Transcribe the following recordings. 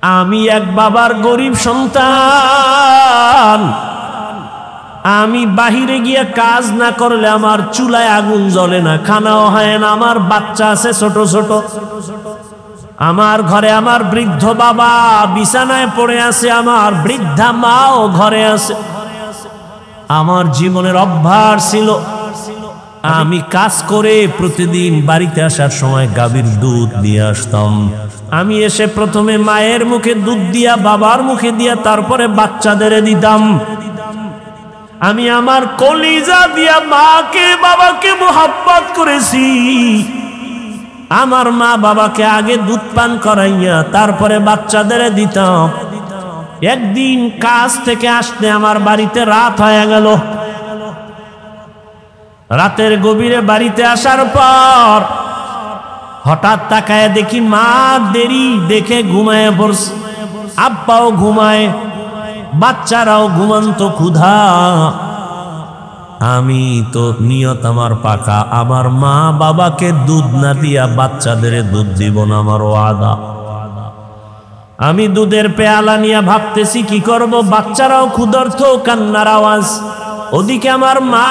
আমি এক বাবার গরিব সন্তান। আমি বাহিরে গিয়ে কাজ না করলে আমার চুলায় আগুন জ্বলে না, খানাও হয় না। আমার বাচ্চা আছে ছোট ছোট। আমার ঘরে আমার বৃদ্ধ বাবা বিছানায় পড়ে আছে, আমার বৃদ্ধা মাও ঘরে আছে। আমার জীবনের অভ্যাস ছিল আমি কাজ করে প্রতিদিন বাড়িতে আসার সময় গাভীর দুধ নিয়ে আসতাম। আমি এসে প্রথমে মায়ের মুখে দুধ দিয়া, বাবার মুখে দিয়া, তারপরে বাচ্চাদের দিতাম। আমি আমার কলিজা দিয়া মাকে বাবাকে মোহাব্বত করেছি। আমার মা বাবাকে আগে দুধ পান করাইয়া তারপরে বাচ্চাদের দিতাম। একদিন কাজ থেকে আসতে আমার বাড়িতে রাত হয়ে গেল। রাতের গভীরে বাড়িতে আসার পর হঠাৎ তাকায় দেখি মা দেরি দেখে ঘুমায় পড়ছে, আব্বাও ঘুমায়, বাচ্চারাও ঘুমন্ত ক্ষুধা। আমি তো নিয়ত আমার পাকা, আমার মা বাবাকে দুধ না দিয়া বাচ্চাদের দুধ দিব না, আমার ওয়াদা। আমি দুধের পেয়ালা নিয়ে ভাবতেছি কি করব, বাচ্চারাও ক্ষুধার্ত, কান্নার আওয়াজ। ওদিকে আমার মা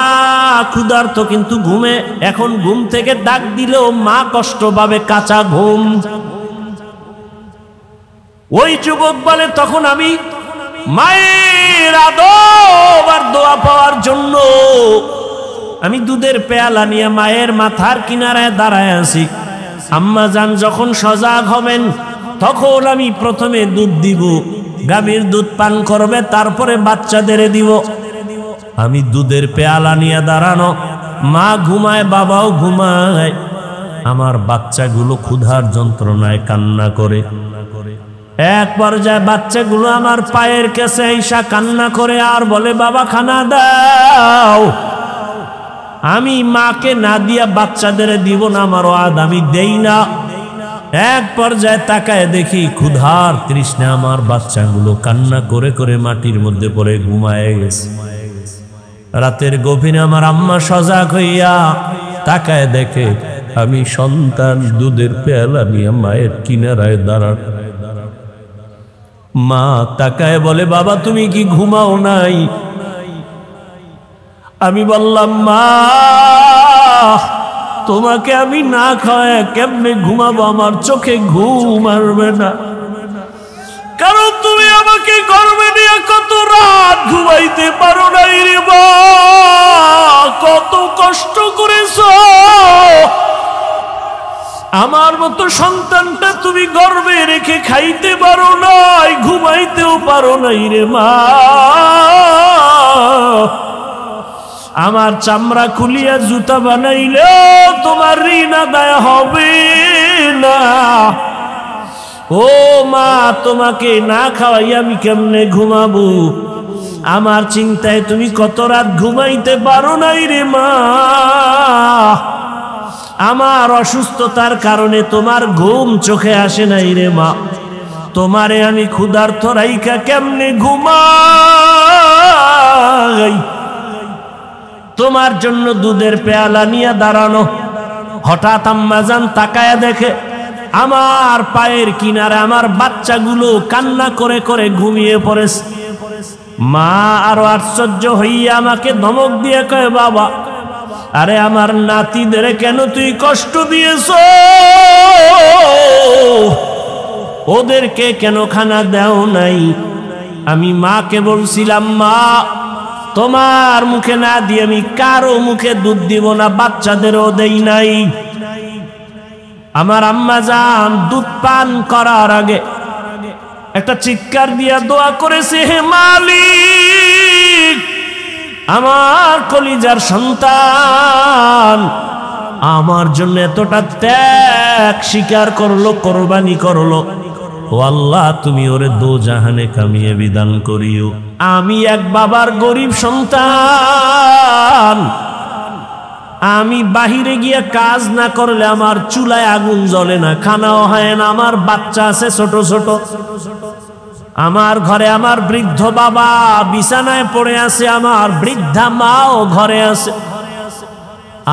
ক্ষুধার্ত কিন্তু ঘুমে। এখন ঘুম থেকে ডাক দিলেও মা কষ্ট পাবে, কাঁচা ঘুম। ওই যুবক বলে তখন আমি মায়ের আদব আর দোয়া পাওয়ার জন্য আমি দুধের পেয়ালা নিয়ে মায়ের মাথার কিনারায় দাঁড়ায় আছি। আম্মা জান যখন সজাগ হবেন তখন আমি প্রথমে দুধ দিব, গাভীর দুধ পান করবে, তারপরে বাচ্চাদের দিব। আমি দুধের পেয়ালা নিয়ে দাঁড়ানো, মা ঘুমায়, বাবাও ঘুমায়। আমার বাচ্চাগুলো ক্ষুধার যন্ত্রণায় কান্না করে। এক পর্যায়ে বাচ্চাগুলো আমার পায়ের কাছে আইসা কান্না করে আর বলে, বাবা খানা দাও। আমি মাকে না দিয়া বাচ্চাদের দিব না, আমার ওয়াদা, আমি দেই না। এক পর্যায়ে তাকায় দেখি ক্ষুধার তৃষ্ণা আমার বাচ্চাগুলো কান্না করে করে মাটির মধ্যে পড়ে ঘুমায় গেছে। রাতের গভীরে আমার আম্মা সজাগ হইয়া তাকায় দেখে আমি সন্তান দুধের পেয়ালা নিয়ে মায়ের কিনারায় দাঁড়ানো। মা তাকায় বলে, বাবা তুমি কি ঘুমাও নাই? আমি বললাম, মা তোমাকে আমি না খাওয়ায় কেমনে ঘুমাবো, আমার চোখে ঘুম আসবে না, কারণ তুমি আমাকে গর্ভে নিয়ে কত রাত ঘুমাইতে পারো নাই রে মা, কত কষ্ট করেছো। আমার মতো সন্তানটা তুমি গর্ভে রেখে খাইতে পারো নাই, ঘুমাইতেও পারো নাই রে মা। আমার চামড়া খুলিয়া জুতা বানাইলে তোমার ঋণ আদায় হবে না। ও মা তোমাকে না খাওয়াই আমি কেমনে ঘুমাবো? আমার চিন্তায় তুমি কত রাত ঘুমাইতে পারো নাই রে মা। আমার অসুস্থতার কারণে তোমার ঘুম চোখে আসে নাই রে মা। তোমারে আমি ক্ষুধার্ত রাইখা কেমনে ঘুমাই? তোমার জন্য দুধের পেয়ালা নিয়ে দাঁড়ানো। হঠাৎ আম্মা জান তাকায়া দেখে আমার পায়ের কিনারে আমার বাচ্চাগুলো কান্না করে করে ঘুমিয়ে পড়েছে। মা আরো আশ্চর্য হইয়া আমাকে ধমক দিয়ে কয়, বাবা আরে আমার নাতিদের কেন তুই কষ্ট দিয়েছ? ওদেরকে কেন খানা দেও নাই? আমি মাকে বলছিলাম, মা তোমার মুখে না দিয়ে আমি কারো মুখে দুধ দিব না, বাচ্চাদেরও দেই নাই। আমার আম্মা জান দুধ পান করার আগে একটা চিৎকার দিয়া দোয়া করেছে, হে মালিক, আমার কলিজার সন্তান আমার জন্য এতটা ত্যাগ স্বীকার করলো, কোরবানি করলো, ও আল্লাহ তুমি ওরে দোজাহানে কামিয়ে বিধান করিও। আমি এক বাবার গরিব সন্তান। আমি বাহিরে গিয়ে কাজ না করলে আমার চুলায় আগুন জ্বলে না, খানাও হয় না। আমার বাচ্চা আছে ছোট ছোট। আমার ঘরে আমার বৃদ্ধ বাবা বিছানায় পড়ে আছে, আমার বৃদ্ধা মাও ঘরে আছে।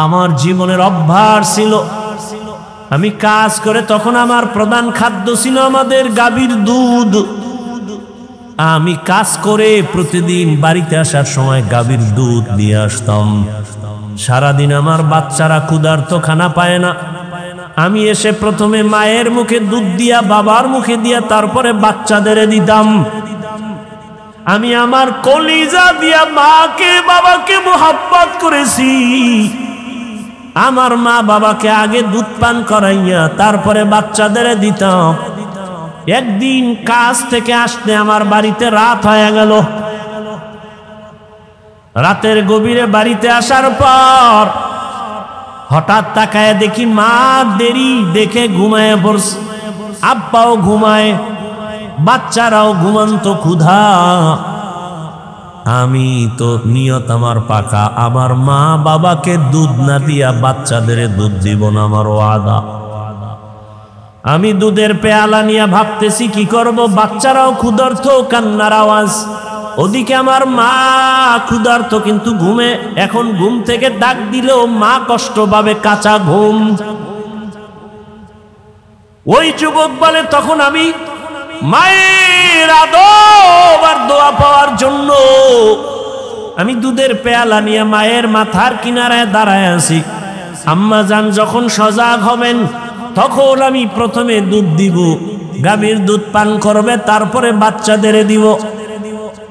আমার জীবনের অভ্যাস ছিল আমি কাজ করে তখন আমার প্রধান খাদ্য ছিল আমাদের গাভীর দুধ। আমি কাজ করে প্রতিদিন বাড়িতে আসার সময় গাভীর দুধ নিয়ে আসতাম। সারাদিন আমার বাচ্চারা ক্ষুধার্ত, খানা পায় না। আমি এসে প্রথমে মায়ের মুখে দুধ দিয়া, বাবার মুখে দিয়া, তারপরে বাচ্চাদের দিতাম। আমি আমার কলিজা দিয়া মাকে বাবাকে মোহাব্বত করেছি। আমার মা বাবাকে আগে দুধ পান করাইয়া তারপরে বাচ্চাদের দিতাম। একদিন কাজ থেকে আসতে আমার বাড়িতে রাত হয়ে গেল। রাতের গভীরে বাড়িতে আসার পর হঠাৎ তাকায় দেখি মা দেরি দেখে ঘুমায় পড়ছে, আব্বাও ঘুমায়, বাচ্চারাও ঘুমন্ত, ক্ষুধা। আমি তো নিয়ত আমার পাকা, আমার মা বাবাকে দুধ না দিয়া বাচ্চাদের দুধ দিব না, আমার ওয়াদা। আমি দুধের পেয়ালা নিয়ে ভাবতেছি কি করব, বাচ্চারাও ক্ষুধার্ত, কান্নার আওয়াজ। ওদিকে আমার মা ক্ষুধার্ত কিন্তু ঘুমে। এখন ঘুম থেকে ডাক দিলেও মা কষ্ট পাবে, কাঁচা ঘুম। ওই যুবক বলে তখন আমি মায়ের আদব আর দোয়া পাওয়ার জন্য আমি দুধের পেয়ালা নিয়ে মায়ের মাথার কিনারায় দাঁড়ায় আছি। আম্মা জান যখন সজাগ হবেন তখন আমি প্রথমে দুধ দিব, গাভীর দুধ পান করবে, তারপরে বাচ্চাদের দিব।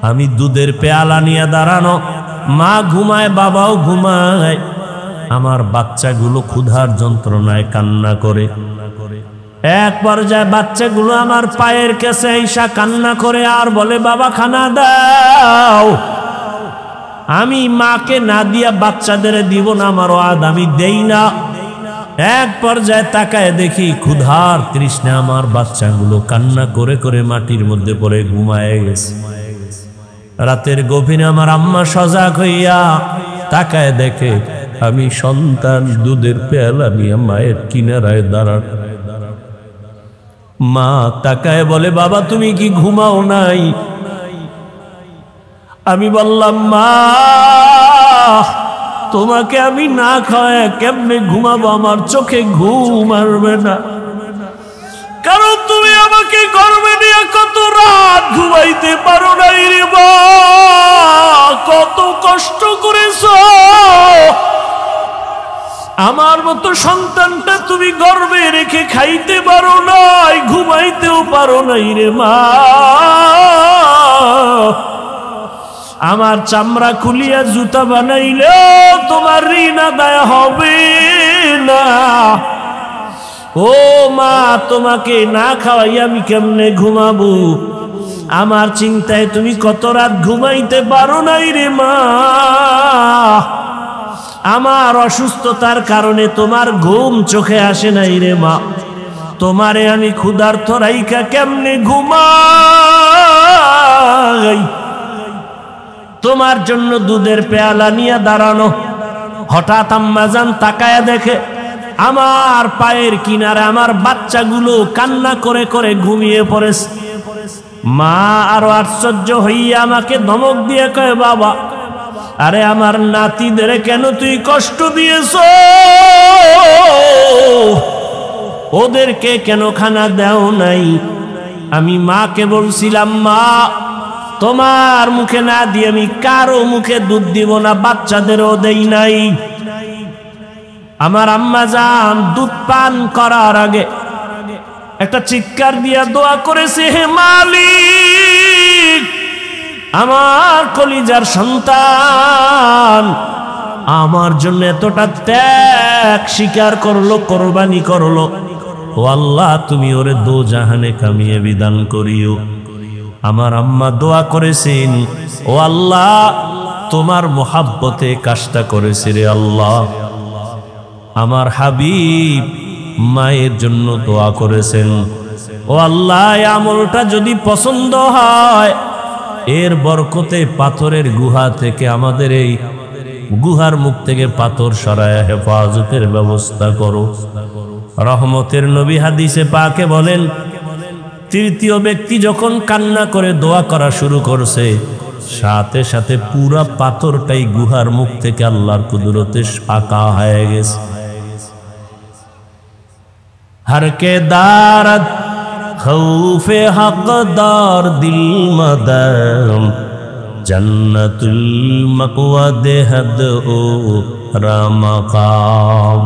আমি দুধের পেয়ালা নিয়ে দাঁড়ানো, মা ঘুমায়, বাবাও ঘুমায়। আমার বাচ্চাগুলো ক্ষুধার যন্ত্রণায় কান্না করে। এক পর্যায়ে বাচ্চাগুলো আমার পায়ের কাছে আইসা কান্না করে আর বলে, বাবা খানা দাও। আমি মাকে না দিয়া বাচ্চাদের দিব না, আমার ওয়াদ, আমি দেই না। এক পর্যায়ে তাকায় দেখি ক্ষুধার তৃষ্ণা আমার বাচ্চাগুলো কান্না করে করে মাটির মধ্যে পড়ে ঘুমায় গেছে। রাতের গভীরে আমার আম্মা সজাগ হইয়া তাকায় দেখে আমি সন্তান দুধের পেয়ালা নিয়ে মায়ের কিনারায় দাঁড়ানো। মা তাকায় বলে, বাবা তুমি কি ঘুমাও নাই? আমি বললাম, মা তোমাকে আমি না খাওয়ায় কেমনে ঘুমাবো, আমার চোখে ঘুম আসবে না, কারণ তুমি আমাকে গর্বে নিয়ে কত রাত ঘুমাইতে পারো নাই রে মা, কত কষ্ট করেছো। আমার মতো সন্তানটা তুমি গর্বে রেখে খাইতে পারো নাই, ঘুমাইতেও পারো নাই রে মা। আমার চামড়া খুলিয়া জুতা বানাইলেও তোমার ঋণ আদায় হবে না। ও মা, তোমাকে না খাওয়াই আমি কেমনে ঘুমাবো? আমার চিন্তায় তুমি কত রাত ঘুমাইতে পারো নাই রে মা। আমার অসুস্থতার কারণে তোমার ঘুম চোখে আসে নাই রে মা। তোমারে আমি ক্ষুধার্ত রাইখা কেমনে ঘুমাই? তোমার জন্য দুধের পেয়ালা নিয়ে দাঁড়ানো। হঠাৎ আম্মা জান তাকায়া দেখে আমার পায়ের কিনারে আমার বাচ্চাগুলো কান্না করে করে ঘুমিয়ে পড়েছে। মা আরো আশ্চর্য হইয়া আমাকে ধমক দিয়ে কয়, বাবা আরে আমার নাতিদের কেন তুই কষ্ট দিয়েছ? ওদেরকে কেন খানা দেও নাই? আমি মাকে বলছিলাম, মা তোমার মুখে না দিয়ে আমি কারো মুখে দুধ দিব না, বাচ্চাদেরও দেই নাই। আমার আম্মা জান দুধ পান করার আগে একটা চিৎকার দিয়া দোয়া করেছে, হে মালিক, আমার কলিজার সন্তান আমার জন্য এতটা ত্যাগ স্বীকার করলো, কোরবানি করলো, ও আল্লাহ তুমি ওরে দোজাহানে কামিয়ে বিধান করিও। আমার আম্মা দোয়া করেছেন, ও আল্লাহ তোমার মোহাব্বতে কাজটা করেছে রে আল্লাহ। আমার হাবিব মায়ের জন্য দোয়া করেছেন, ও আল্লাহ আমলটা যদি পছন্দ হয় এর বরকতে পাথরের গুহা থেকে আমাদের এই গুহার মুখ থেকে পাথর সরায় হেফাজতের ব্যবস্থা করো। রহমতের নবী হাদিসে পাকে বলেন, তৃতীয় ব্যক্তি যখন কান্না করে দোয়া করা শুরু করছে, সাথে সাথে পুরা পাথরটাই গুহার মুখ থেকে আল্লাহর কুদরতে ফাঁকা হয়ে গেছে। हर के दारत खौफे हकदार दिल मदम जन्नतुल मकवा देहद ओ रामकाम।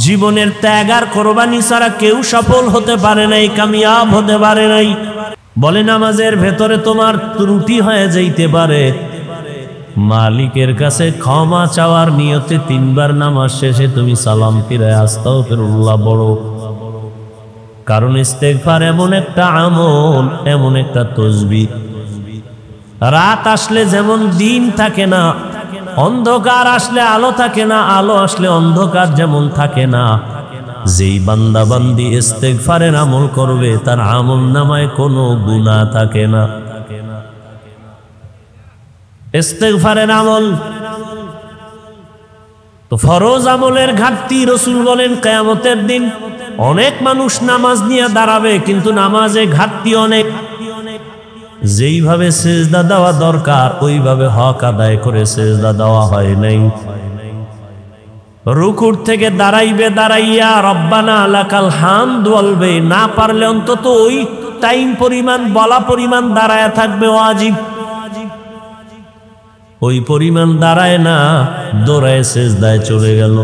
জীবনের ত্যাগ আর কোরবানি ছাড়া কেউ সফল হতে পারে নাই, কামিয়াব হতে পারে নাই। বলে নামাজের ভেতরে তোমার ত্রুটি হয়ে যাইতে পারে, মালিকের কাছে ক্ষমা চাওয়ার নিয়তে 3 বার নামাজ শেষে তুমি সালাম ফিরায় আস্তাগফিরুল্লাহ বলো। কারণ ইস্তেগফার এমন একটা আমল, এমন একটা তসবিহ, রাত আসলে যেমন দিন থাকে না, অন্ধকার আসলে আলো থাকে না, আলো আসলে অন্ধকার যেমন থাকে না, যেই বান্দা বান্দি ইস্তেগফারের আমল করবে তার আমল নামায় কোনো গুনাহ থাকে না। ইস্তেগফারের আমল তো ফরজ আমলের ঘাটতি। রাসূল বলেন কিয়ামতের দিন অনেক মানুষ নামাজ নিয়ে দাঁড়াবে, কিন্তু নামাজে ঘাটতি অনেক। যেইভাবে সেজদা দেওয়া দরকার ওইভাবে হক আদায় করে সেজদা দেওয়া হয় নাই। রুকুর থেকে দাঁড়াইবে, দাঁড়াইয়া রব্বানা লাকাল হামদ বলবে, না পারলে অন্তত ওই টাইম পরিমাণ বলা পরিমাণ দাঁড়ায় থাকবে ওয়াজিব। ওই পরিমাণ দাঁড়ায় না, দৌড়ায় সেজদায় চলে গেল।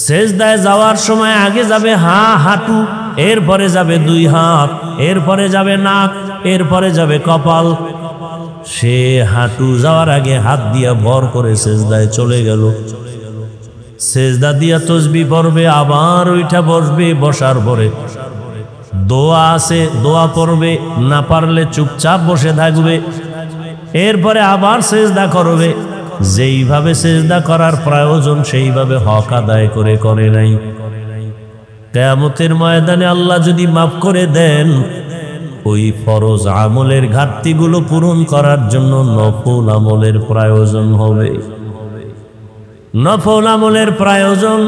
সেজদায় যাওয়ার সময় আগে যাবে হাঁটু, এরপরে যাবে 2 হাত, এরপরে যাবে নাক, এরপরে যাবে কপাল। সে হাঁটু যাওয়ার আগে হাত দিয়া ভর করে সেজদায় চলে গেল। সেজদা দিয়া তাসবিহ পড়বে, আবার ওইটা বসবে, বসার পরে দোয়া আছে দোয়া পড়বে, না পারলে চুপচাপ বসে থাকবে। এরপরে আবার সেজদা করবে। যেইভাবে সেজদা করার প্রয়োজন সেইভাবে হক আদায় করে নাই। কিয়ামতের ময়দানে আল্লাহ যদি মাফ করে দেন, ওই ফরজ আমলের ঘাটতিগুলো পূরণ করার জন্য নফল আমলের প্রয়োজন হবে। নফল আমলের প্রয়োজন।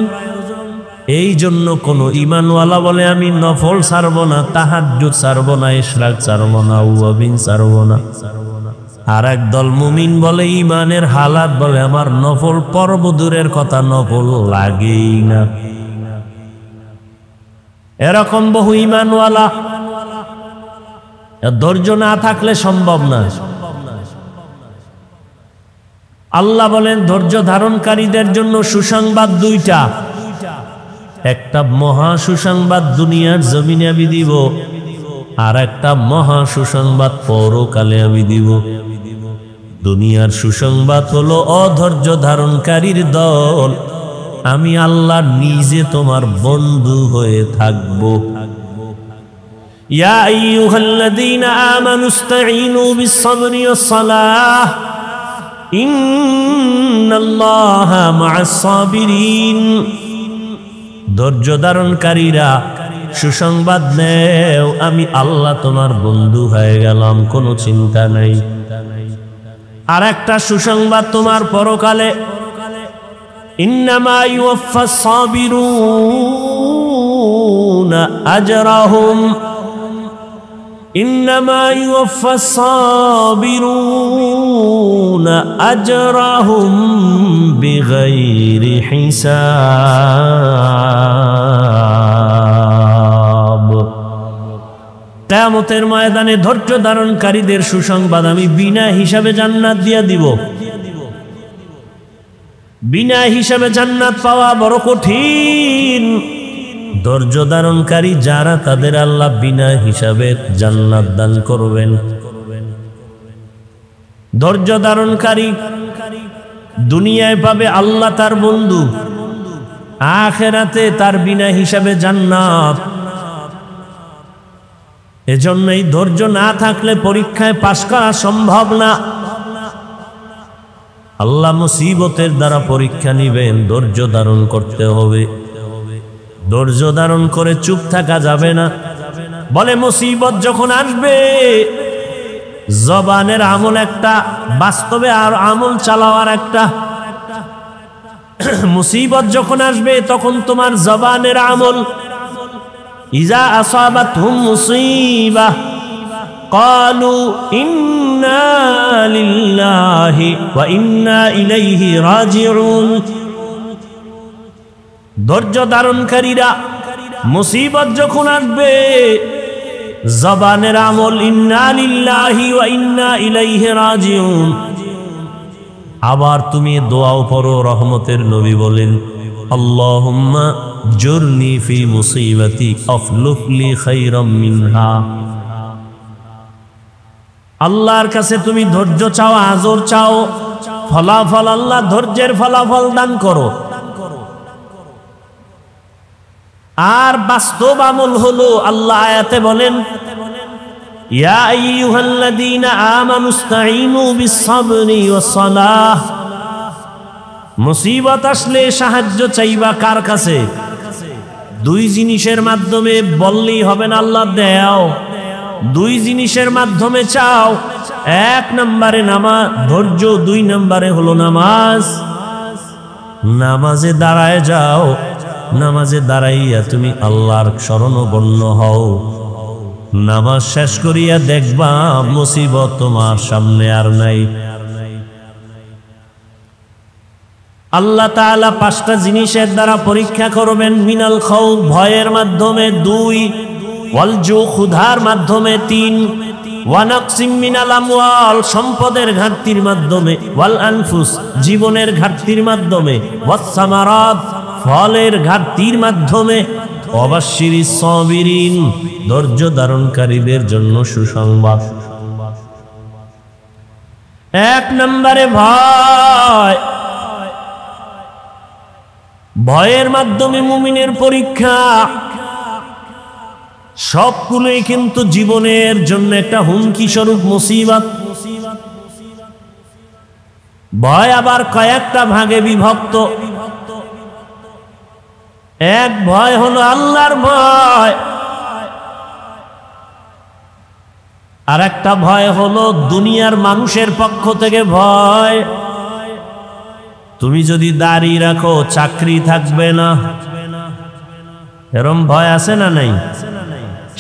এই জন্য কোন ঈমানওয়ালা বলে আমি নফল ছাড়ব না, তাহাজ্জুদ ছাড়ব না, ইশরাক ছাড়ব না, ওয়াবিন ছাড়ব না। আর একদল মুমিন বলে ঈমানের হালাত বলে আমার নফল পর্ব দূরের কথা, নফল লাগেই না। এরকম বহু ঈমানওয়ালা, ধৈর্য না থাকলে সম্ভব না। আল্লাহ বলেন ধৈর্য ধারণকারীদের জন্য সুসংবাদ 2টা। একটা মহা সুসংবাদ দুনিয়ার জমিনে আমি দিব, আর একটা মহা সুসংবাদ পরকালে আমি দিব। দুনিয়ার সুসংবাদ হলো অধৈর্য ধারণকারীর দল, আমি আল্লাহ নিজে তোমার বন্ধু হয়ে থাকব। ইয়া আইয়ুহাল্লাযীনা আমানু ইসতাঈনু বিস-সাবরি ওয়াস-সালাহ ইন্নাল্লাহা মা'আস-সাবিরিন। ধৈর্য ধারণকারীরা সুসংবাদ নেও, আমি আল্লাহ তোমার বন্ধু হয়ে গেলাম, কোনো চিন্তা নাই। আর একটা সুসংবাদ তোমার পরকালে, ইন্নামা ইউওয়াফফাস-সাবিরুনা আজরাহুম, ইন্নামা ইউওয়াফফাস-সাবিরুনা আজরাহুম বিগাইরি হিসাব। কিয়ামতের ময়দানে ধৈর্য ধারণকারীদের সুসংবাদ আমি বিনা হিসাবে জান্নাত দিয়া দিব। বিনা হিসাবে জান্নাত পাওয়া বড় কঠিন। ধৈর্য ধারণকারী যারা, তাদের আল্লাহ বিনা হিসাবে জান্নাত দান করবেন। ধৈর্য ধারণকারী দুনিয়ায় পাবে আল্লাহ তার বন্ধু, আখিরাতে তার বিনা হিসাবে জান্নাত। এজন্যই ধৈর্য না থাকলে পরীক্ষায় পাশ করা সম্ভব না। আল্লাহ মুসিবতের দ্বারা পরীক্ষা নিবেন, ধৈর্য ধারণ করতে হবে। ধৈর্য ধারণ করে চুপ থাকা যাবে না। বলে মুসিবত যখন আসবে, জবানের আমল একটা, বাস্তবে আর আমল চালাওয়ার একটা। মুসিবত যখন আসবে তখন তোমার জবানের আমল, ইজা আসাবাতহুম মুসিবাহ ক্বালু ইন্না লিল্লাহি ওয়া ইন্না ইলাইহি রাজিউন। ধৈর্য ধারণকারীরা মুসিবত যখন আসবে জবানের আমল ইন্না লিল্লাহি ওয়া ইন্না ইলাইহি রাজিউন, আবার তুমি দোয়াও পড়ো। রহমতের নবী বলেন আল্লাহুম্মা জুরনি ফি মুসিবাতি আফলুফ লি খায়রাম মিনহা। আল্লাহর কাছে তুমি ধৈর্য চাও, আজর চাও, ফলাফল আল্লাহ ধৈর্যের ফলাফল দান করো। আর বাস্তব আমল হলো আল্লাহ আয়াতে বলেন ইয়া আইয়ুহাল্লাযীনা আমানুস্তাঈনু বিস-সাবরি ওয়াস-সালাহ। মুসিবত আসলে সাহায্য চাইবা কার কাছে? দুই জিনিসের মাধ্যমে বললেই হবে না আল্লাহ দেও, দুই জিনিসের মাধ্যমে চাও। এক নম্বরে নামাজ, ধৈর্য, দুই নম্বরে হলো নামাজ। নামাজে দাঁড়ায় যাও, নামাজে দাঁড়াইয়া তুমি আল্লাহর শরণাপন্ন হও। নামাজ শেষ করিয়া দেখবা মুসিবত তোমার সামনে আর নাই। আল্লাহ তাআলা পাঁচটা জিনিসের দ্বারা পরীক্ষা করবেন। মিনাল খাউফ, ভয়ের মাধ্যমে; দুই, ওয়াল জু, ক্ষুধার মাধ্যমে; তিন, ওয়া নাকসিম মিনাল আমওয়াল, সম্পদের ঘাটতির মাধ্যমে; ওয়াল আনফুস, জীবনের ঘাটতির মাধ্যমে; ওয়াস সামারাত, ফলের ঘাটতির মাধ্যমে; ওয়াবাশশিরিস সাবিরিন, ধৈর্য ধারণকারীদের জন্য সুসংবাদ। এক নম্বরে ভয়। ভয়ের মাধ্যমে মুমিনের পরীক্ষা। সবগুলোই কিন্তু জীবনের জন্য একটা হুমকি স্বরূপ মুসিবত। ভয় আবার কয়েকটা ভাগে বিভক্ত। এক ভয় হলো আল্লাহর ভয়, আর একটা ভয় হলো দুনিয়ার মানুষের পক্ষ থেকে ভয়। তুমি যদি দাড়ি রাখো চাকরি থাকবে না, এরম ভয় আছে না নাই?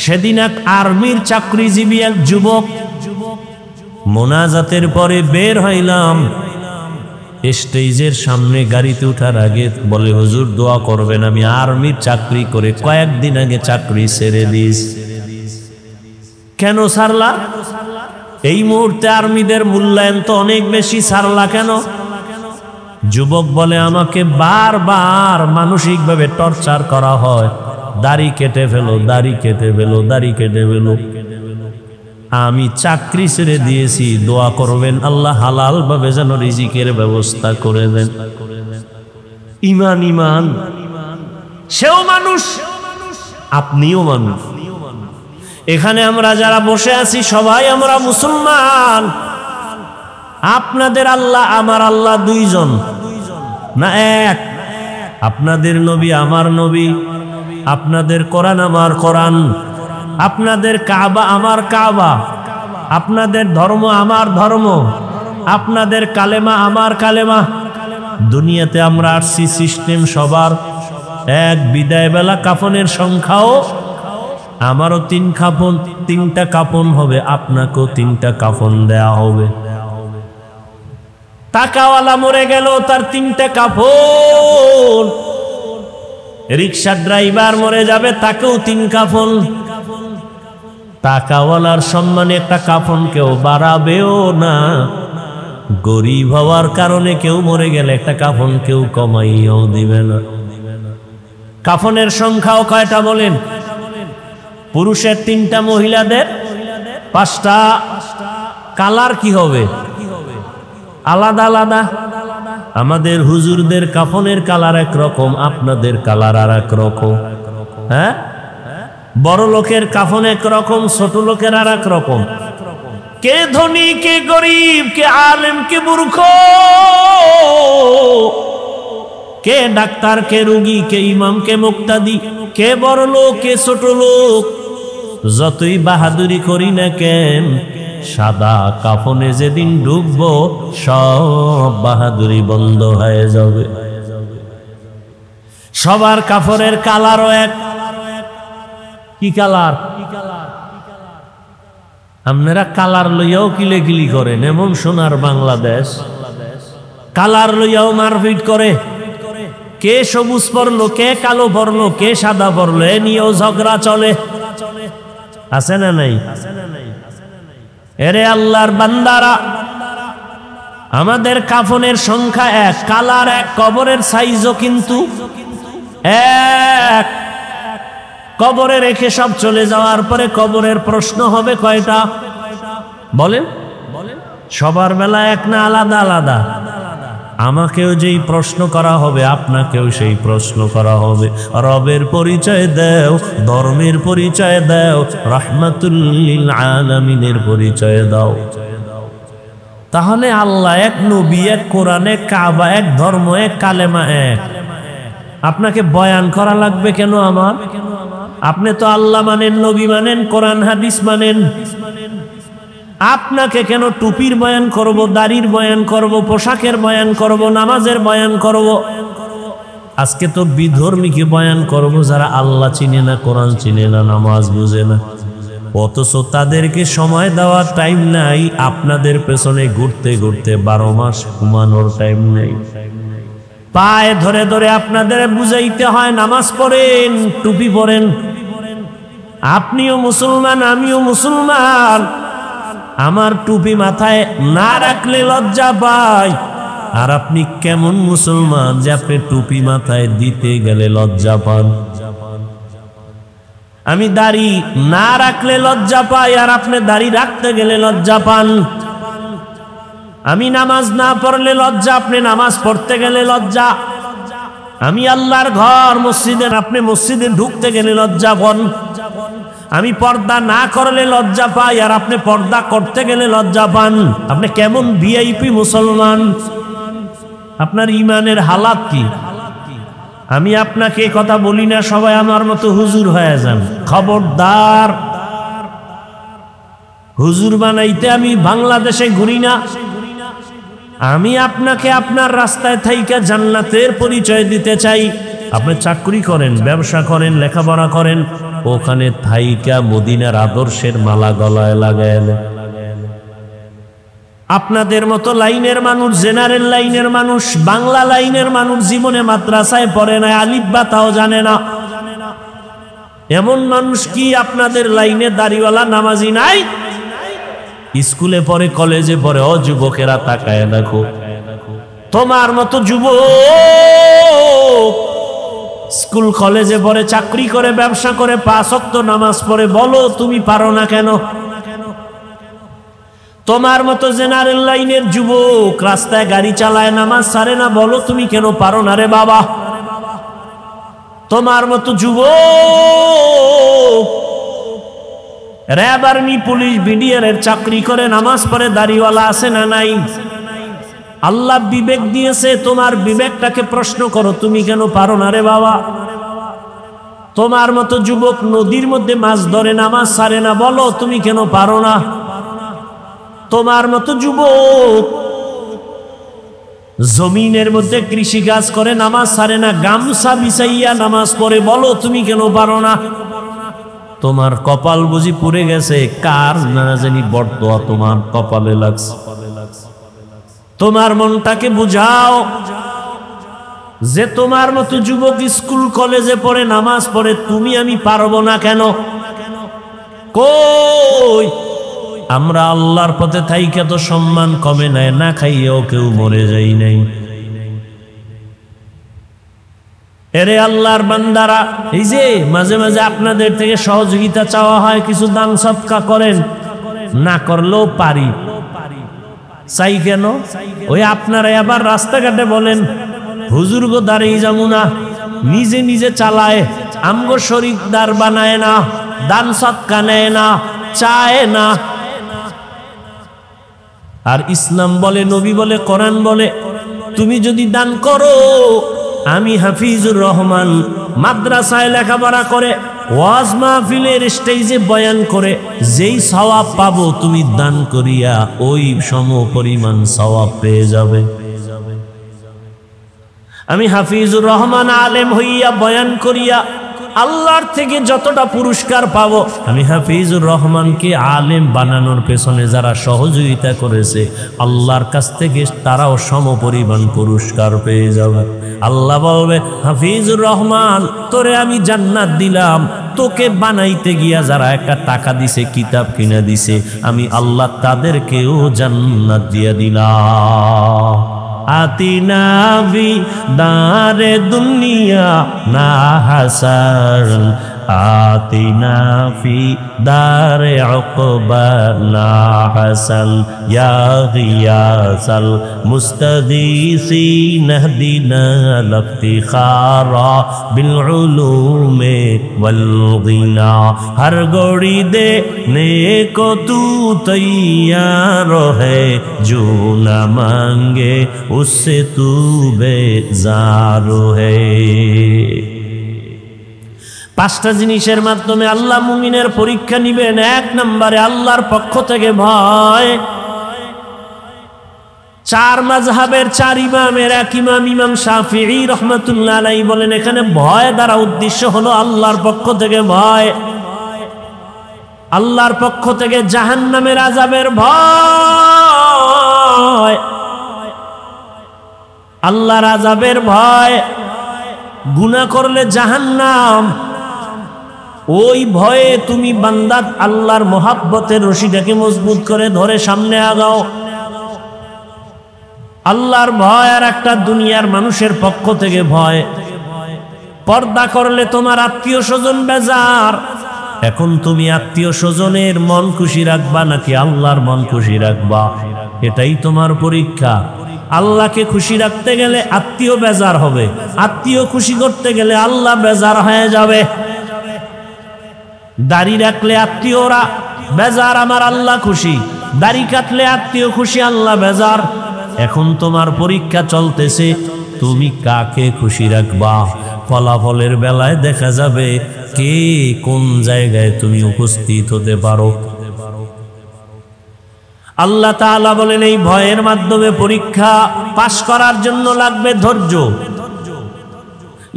সেদিন এক আর্মির চাকরিজীবী এক যুবক, মোনাজাতের পরে বের হইলাম, স্টেজের সামনে গাড়িতে উঠার আগে বলে হুজুর দোয়া করবেন, আমি আর্মির চাকরি করে কয়েকদিন আগে চাকরি ছেড়ে দিস। কেন ছাড়লা? এই মুহূর্তে আর্মিদের মূল্যায়ন তো অনেক বেশি, ছাড়লা কেন? যুবক বলে আমাকে বারবার মানসিকভাবে টর্চার করা হয়, দাড়ি কেটে ফেলো, দাড়ি কেটে ফেলো, দাড়ি কেটে ফেলো। আমি চাকরি ছেড়ে দিয়েছি, দোয়া করবেন আল্লাহ হালাল ভাবে যেন রিজিকের ব্যবস্থা করে দেন। ইমান ইমান, সেও মানুষ, আপনিও মানুষ। এখানে আমরা যারা বসে আছি সবাই আমরা মুসলমান। আপনাদের আল্লাহ আমার আল্লাহ দুইজন না এক? আপনাদের নবী আমার নবী, আপনাদের কোরআন আমার কোরআন, আপনাদের কাবা আমার কাবা, আপনাদের ধর্ম আমার ধর্ম, আপনাদের কালেমা আমার কালেমা। দুনিয়াতে আমরা আসছি সিস্টেম সবার এক। বিদায় বেলা কাফনের সংখ্যাও আমারও তিনটা কাফন হবে, আপনাকেও তিনটা কাফন দেয়া হবে। টাকাওয়ালা মরে গেল, তার তিনটা কাফন। রিক্সা ড্রাইভার মরে যাবে, তাকেও তিন কাফন। টাকাওয়ালার সম্মানে একটা কাফন কেউ বাড়াবেও না, গরিব হওয়ার কারণে কেউ মরে গেলে একটা কাফন কেউ কমাইয়াও দিবে না। কাফনের সংখ্যাও কয়টা বলেন? পুরুষের তিনটা, মহিলাদের পাঁচটা। কালার কি হবে? আলাদা আলাদা। আমাদের হুজুরদের কাফনের কালার একরকম, আপনাদের কালার আর এক রকম। হ্যাঁ, বড় লোকের কাফন একরকম, ছোট লোকের আর এক রকম। কে ধনী, কে গরিব, কে আলেম, কে মূর্খ, কে ডাক্তার, কে রোগী, কে ইমাম, কে মুক্তাদি, কে বড় লোক, কে ছোট লোক। যতই বাহাদুরি করি না কেন, সাদা কাফনে যেদিন ঢুকবো সব বাহাদুরি বন্ধ হয়ে যাবে। সবার কাফনের কালারও এক। কি কালার? আপনারা কালার লইয়াও কিলেকিলি করেন, এমন সোনার বাংলাদেশ। কালার লইয়াও মারপিট করে। কে সবুজ পরলো, কে কালো পরলো, কে সাদা পরলো, এ নিয়েও ঝগড়া চলে। আছে না নাই? এরে আল্লাহর বান্দারা, আমাদের কাফনের সংখ্যা এক, কালার এক, কবরের সাইজও কিন্তু এক। কবরে রেখে সব চলে যাওয়ার পরে কবরের প্রশ্ন হবে কয়টা বলেন? সবার বেলা এক না আলাদা আলাদা? আমাকেও যেই প্রশ্ন করা হবে, আপনাকেও সেই প্রশ্ন করা হবে। রবের পরিচয় দাও, ধর্মের পরিচয় দাও, রাহমাতুল লিল আলামিনের পরিচয় দাও। তাহলে আল্লাহ এক, নবী এক, কোরআন এক, কাবা এক, ধর্ম এক, কালেমা এক। আপনাকে বয়ান করা লাগবে কেন আমার? আপনি তো আল্লাহ মানেন, নবী মানেন, কোরআন হাদিস মানেন। আপনাকে কেন টুপির বয়ান করব, দাড়ির বয়ান করব, পোশাকের বয়ান করব, নামাজের বয়ান করব? আজকে তো বিধর্মীকে বয়ান করব যারা আল্লাহ চিনে না, কোরআন চিনে না, নামাজ বুঝে না। অথচ তাদেরকে সময় দেওয়ার টাইম নাই, আপনাদের পেছনে ঘুরতে ঘুরতে 12 মাস ঘুমানোর টাইম নেই। পায়ে ধরে ধরে আপনাদের বুঝাইতে হয় নামাজ পড়েন, টুপি পরেন। আপনিও মুসলমান, আমিও মুসলমান। আমার টুপি মাথায় না রাখলে লজ্জা পাই। আর আপনি কেমন মুসলমান যে আপনি টুপি মাথায় দিতে গেলে লজ্জা পান? আমি দাড়ি না রাখলে লজ্জা পাই, আর আপনি দাড়ি রাখতে গেলে লজ্জা পান। আমি নামাজ না পড়লে লজ্জা, আপনি নামাজ পড়তে গেলে লজ্জা। আমি আল্লাহর ঘর মসজিদে, আপনি মসজিদে ঢুকতে গেলে লজ্জা পান। আমি পর্দা না করলে লজ্জা পাই, আর আপনি পর্দা করতে গেলে লজ্জা পান। আপনি কেমন ভিআইপি মুসলমান? আপনার ইমানের হালাত কি? আমি আপনাকে কথা বলি না সবাই আমার মতো হুজুর হয়ে যান। খবরদার, হুজুর বানাইতে আমি বাংলাদেশে ঘুরি না। আমি আপনাকে আপনার রাস্তায় থাইকা জান্নাতের পরিচয় দিতে চাই। আপনি চাকরি করেন, ব্যবসা করেন, লেখাপড়া করেন, ওখানে থাইকা মদিনার আদর্শের মালা গলায় লাগাইলে। আপনাদের মতো লাইনের মানুষ, জেনারেল লাইনের মানুষ, বাংলা লাইনের মানুষ জীবনে মাদ্রাসায় পড়ে না, আলিফ বা তাও জানে না। এমন মানুষ কি আপনাদের লাইনে দাড়িওয়ালা নামাজি নাই? স্কুলে পড়ে, কলেজে পড়ে। ও যুবকেরা তাকায় দেখো, তোমার মতো যুবক স্কুল কলেজে পড়ে, চাকরি করে, ব্যবসা করে, 5 ওয়াক্ত নামাজ পড়ে, বলো তুমি পারো না কেন? তোমার মতো জেনারেল লাইনের যুবক রাস্তায় গাড়ি চালায়, নামাজ ছাড়ে না, বলো তুমি কেন পারো না রে বাবা? তোমার মতো যুবক র্যাব, আর্মি, পুলিশ, বিডিআর এর চাকরি করে, নামাজ পড়ে, দাড়িওয়ালা আছে না নাই? আল্লাহ বিবেক দিয়েছে, তোমার বিবেকটাকে প্রশ্ন করো, তুমি কেন পারো না রে বাবা? তোমার মতো যুবক নদীর মধ্যে মাছ ধরে, নামাজ ছাড়ে না, বলো তুমি কেন পারো না? তোমার মতো যুবক জমিনের মধ্যে কৃষি কাজ করে, নামাজ ছাড়ে না, গামছা বিছাইয়া নামাজ পড়ে, বলো তুমি কেন পারো না? তোমার কপাল বুঝি পুড়ে গেছে, কার না জানি বর্দোয়া তোমার কপালে লাগছে। তোমার মনটাকে বুঝাও যে তোমার মতো যুবক স্কুল কলেজে পড়ে, নামাজ পড়ে, তুমি আমি পারবো না কেন? কই আমরা আল্লাহর পথে থাইকা তো সম্মান কমে নাই, না খাইয়েও কেউ মরে যাই নাই। এরে আল্লাহর বান্দারা, এই যে মাঝে মাঝে আপনাদের থেকে সহযোগিতা চাওয়া হয়, কিছু দান সদকা করেন, না করলেও পারি। চাই কেন? ওই আপনারা আবার রাস্তাঘাটে বলেন হুজুর গো দাঁড়িয়ে যাবো না, নিজে নিজে চালায়, আমগো শরীকদার বানায় না, দান সদকা নেয় না, চায় না। আর ইসলাম বলে, নবী বলে, কোরআন বলে, তুমি যদি দান করো, আমি হাফিজুর রহমান মাদ্রাসায় লেখাপড়া করে, ওয়াজ মাহফিলের স্টেজে বয়ান করে যেই সওয়াব পাবো, তুমি দান করিয়া ওই সম পরিমাণ সওয়াব পেয়ে যাবে। আমি হাফিজুর রহমান আলেম হইয়া বয়ান করিয়া আল্লাহর থেকে যতটা পুরস্কার পাবো, আমি হাফিজুর রহমানকে আলেম বানানোর পেছনে যারা সহযোগিতা করেছে আল্লাহর কাছ থেকে তারাও সমপরিমাণ পুরস্কার পেয়ে যাবে। আল্লাহ বলবে, হাফিজুর রহমান তোরে আমি জান্নাত দিলাম, তোকে বানাইতে গিয়া যারা একটা টাকা দিছে, কিতাব কিনে দিছে, আমি আল্লাহ তাদেরকেও জান্নাত দিয়ে দিলাম। আতিনা বি দারে দুনিয়া না হাসার, আতিনা ফি দারে উকবা না হাসান, ইয়া গিয়াসাল মুস্তাগীসিন ইহদিনা লিফতিখারা বিল উলুমে ওয়াল গিনা। हर घड़ी देने को तू तैयार है, जो न मांगे उससे तू बेजार है। পাঁচটা জিনিসের মাধ্যমে আল্লাহ মুমিনের পরীক্ষা নিবেন। এক নম্বরে আল্লাহর পক্ষ থেকে ভয়। চার মাযহাবের চার ইমামের এক ইমাম, ইমাম শাফিঈ রাহমাতুল্লাহ আলাইহি বলেন, এখানে ভয় দ্বারা উদ্দেশ্য হলো আল্লাহর পক্ষ থেকে ভয়, আল্লাহর পক্ষ থেকে জাহান্নামের আযাবের ভয়, আল্লাহর আযাবের ভয়। গুনাহ করলে জাহান্নাম, ওই ভয়ে তুমি বান্দা আল্লাহর মহাব্বতের রশিটাকে মজবুত করে ধরে সামনে আগাও। আল্লাহর ভয় আর একটা দুনিয়ার মানুষের পক্ষ থেকে ভয়। পর্দা করলে তোমার আত্মীয় স্বজন বেজার। এখন তুমি আত্মীয় স্বজনের মন খুশি রাখবা নাকি আল্লাহর মন খুশি রাখবা, এটাই তোমার পরীক্ষা। আল্লাহকে খুশি রাখতে গেলে আত্মীয় বেজার হবে, আত্মীয় খুশি করতে গেলে আল্লাহ বেজার হয়ে যাবে। দাড়ি রাখলে আত্মীয়রা বেজার, আমার আল্লাহ খুশি। দাড়ি কাটলে আত্মীয় খুশি, আল্লাহ বেজার। এখন তোমার পরীক্ষা চলতেছে, তুমি কাকে খুশি রাখবা। ফলাফলের বেলায় দেখা যাবে কে কোন জায়গায় তুমি উপস্থিত হতে পারো। আল্লাহ তাআলা বলেন, এই ভয়ের মাধ্যমে পরীক্ষা পাশ করার জন্য লাগবে ধৈর্য।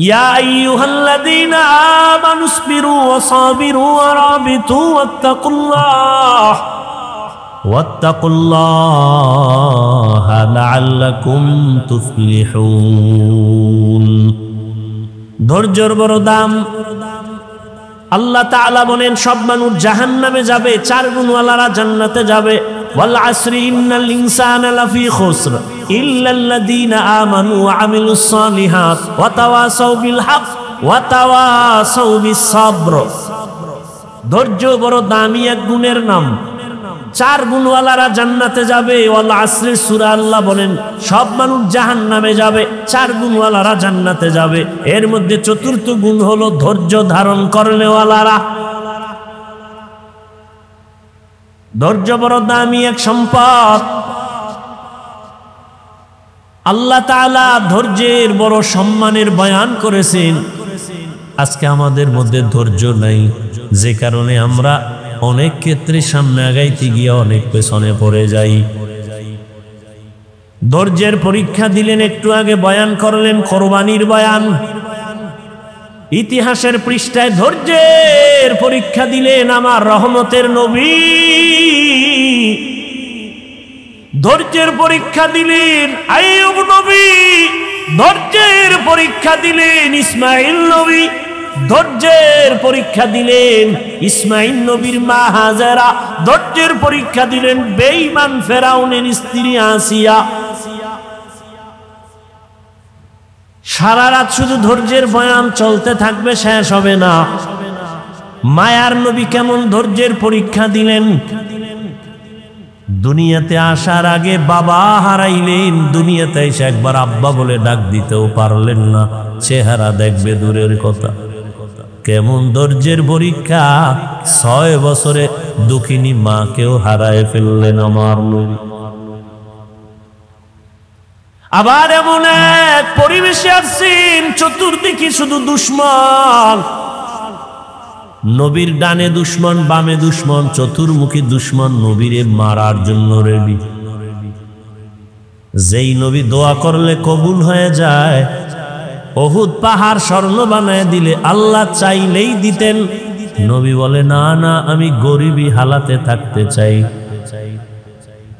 ইয়া আইয়ুহাল্লাযীনা আমানুসবিরু ওয়া সাবিরু ওয়া রাবিতু ওয়াত্তাকুল্লাহা লাআল্লাকুম তুফলিহুন। ধৈর্যের বড় দাম। আল্লাহ তাআলা বলেন, সব মানুষ জাহান্নামে যাবে, চার গুণওয়ালারা জান্নাতে যাবে। ওয়াল আসরি ইন্নাল ইনসানা লাফি খুসর ইল্লাল্লাযীনা আমানু ওয়া আমিলুস সালিহাত ওয়া তাওয়াসাউ বিল হক ওয়া তাওয়াসাউ বিস সাবর। ধৈর্য বড় দামি এক গুণের নাম। চার গুণওয়ালারা জান্নাতে যাবে। ওয়াল আসরের সূরা আল্লাহ বলেন সব মানুষ জাহান্নামে যাবে, চার গুণওয়ালারা জান্নাতে যাবে। এর মধ্যে চতুর্থ গুণ হলো ধৈর্য ধারণ করনেওয়ালারা। ধৈর্য বড় দামি এক সম্পদ। আল্লাহ তাআলা ধৈর্যের বড় সম্মানের বয়ান করেছেন। আজকে আমাদের মধ্যে ধৈর্য নাই, যে কারণে আমরা অনেক ক্ষেত্রে সামনে আগাইতে গিয়ে অনেক পেছনে পড়ে যাই। ধৈর্যের পরীক্ষা দিলেন, একটু আগে বয়ান করলেন কোরবানির বয়ান। ইতিহাসের পৃষ্ঠায় ধৈর্যের পরীক্ষা দিলেন আমার রহমতের নবী। ধৈর্যের পরীক্ষা দিলেন আইয়ুব নবী, ধৈর্যের পরীক্ষা দিলেন ইসমাইল নবী, ধৈর্যের পরীক্ষা দিলেন ইসমাইল নবীর মা হাজেরা, ধৈর্যের পরীক্ষা দিলেন বেঈমান ফেরাউনের স্ত্রী আসিয়া। সারা রাত শুধু ধৈর্যের বয়ান চলতে থাকবে, শেষ হবে না। মায়ার নবী কেমন ধৈর্যের পরীক্ষা দিলেন। দুনিয়াতে আসার আগে বাবা হারাইলেন, দুনিয়াতে এসে একবার আব্বা বলে ডাক দিতেও পারলেন না, চেহারা দেখবে দূরের কথা। কেমন ধৈর্যের পরীক্ষা। 6 বছরে দুঃখিনী মাকেও হারায় ফেললেন আমার নবী। আবার এমন এক পরিবেশে আসছেন, চতুর্দিকে শুধু দুশ্মন। নবীর ডানে দুশ্মন, বামে দুশ্মন, চতুর্মুখী দুশ্মন নবীরে মারার জন্য রেডি। যেই নবী দোয়া করলে কবুল হয়ে যায়, উহুদ পাহাড় স্বর্ণ বানায় দিলে আল্লাহ চাইলেই দিতেন। নবী বলে না না, আমি গরিবী হালাতে থাকতে চাই,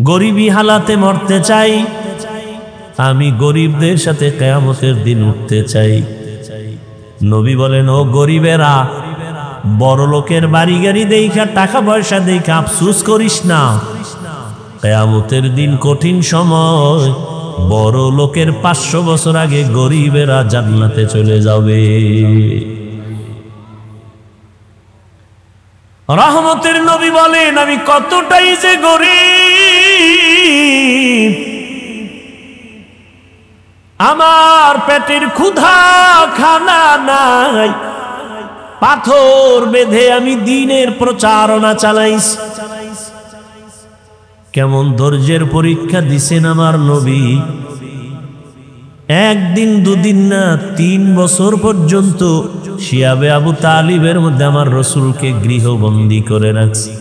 গরিবী হালাতে মরতে চাই, আমি গরিবদের সাথে কিয়ামতের দিন উঠতে চাই। নবী বলেন, ও গরিবেরা, বড় লোকের বাড়ি গাড়ি দেখা, টাকা পয়সা দেখা আফসোস করিস না, কিয়ামতের দিন কঠিন সময়, বড় লোকের 500 বছর আগে গরিবেরা জান্নাতে চলে যাবে। রহমতের নবী বলেন, আমি কতটাই যে গরিব, আমার পেটের ক্ষুধা খানা নাই, পাথর বেঁধে আমি দ্বীনের প্রচারণা চালাইছি। কেমন ধৈর্যের পরীক্ষা দিছেন আমার নবী। একদিন দুদিন না, 3 বছর পর্যন্ত শিয়াবে আবু তালিবের মধ্যে আমার রসুলকে গৃহবন্দী করে রাখছি।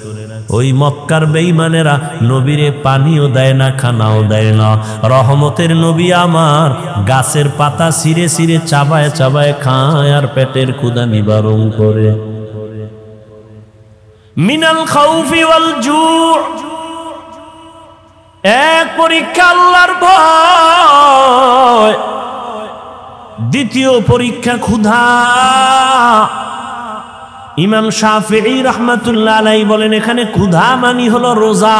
ওই মক্কার বেঈমানেরা নবীরে পানিও দেয় না, খানাও দেয় না। রহমতের নবী আমার গাছের পাতা ছিঁড়ে ছিঁড়ে চাবায় চাবায় খায় আর পেটের ক্ষুধা নিবারণ করে। মিনাল খাউফি ওয়াল জু', এক পরীক্ষা আল্লাহর ভয়, দ্বিতীয় পরীক্ষা ক্ষুধা। ইমাম শাফিঈ রাহমাতুল্লাহ আলাইহি বলেন, এখানে ক্ষুধা মানি হলো রোজা।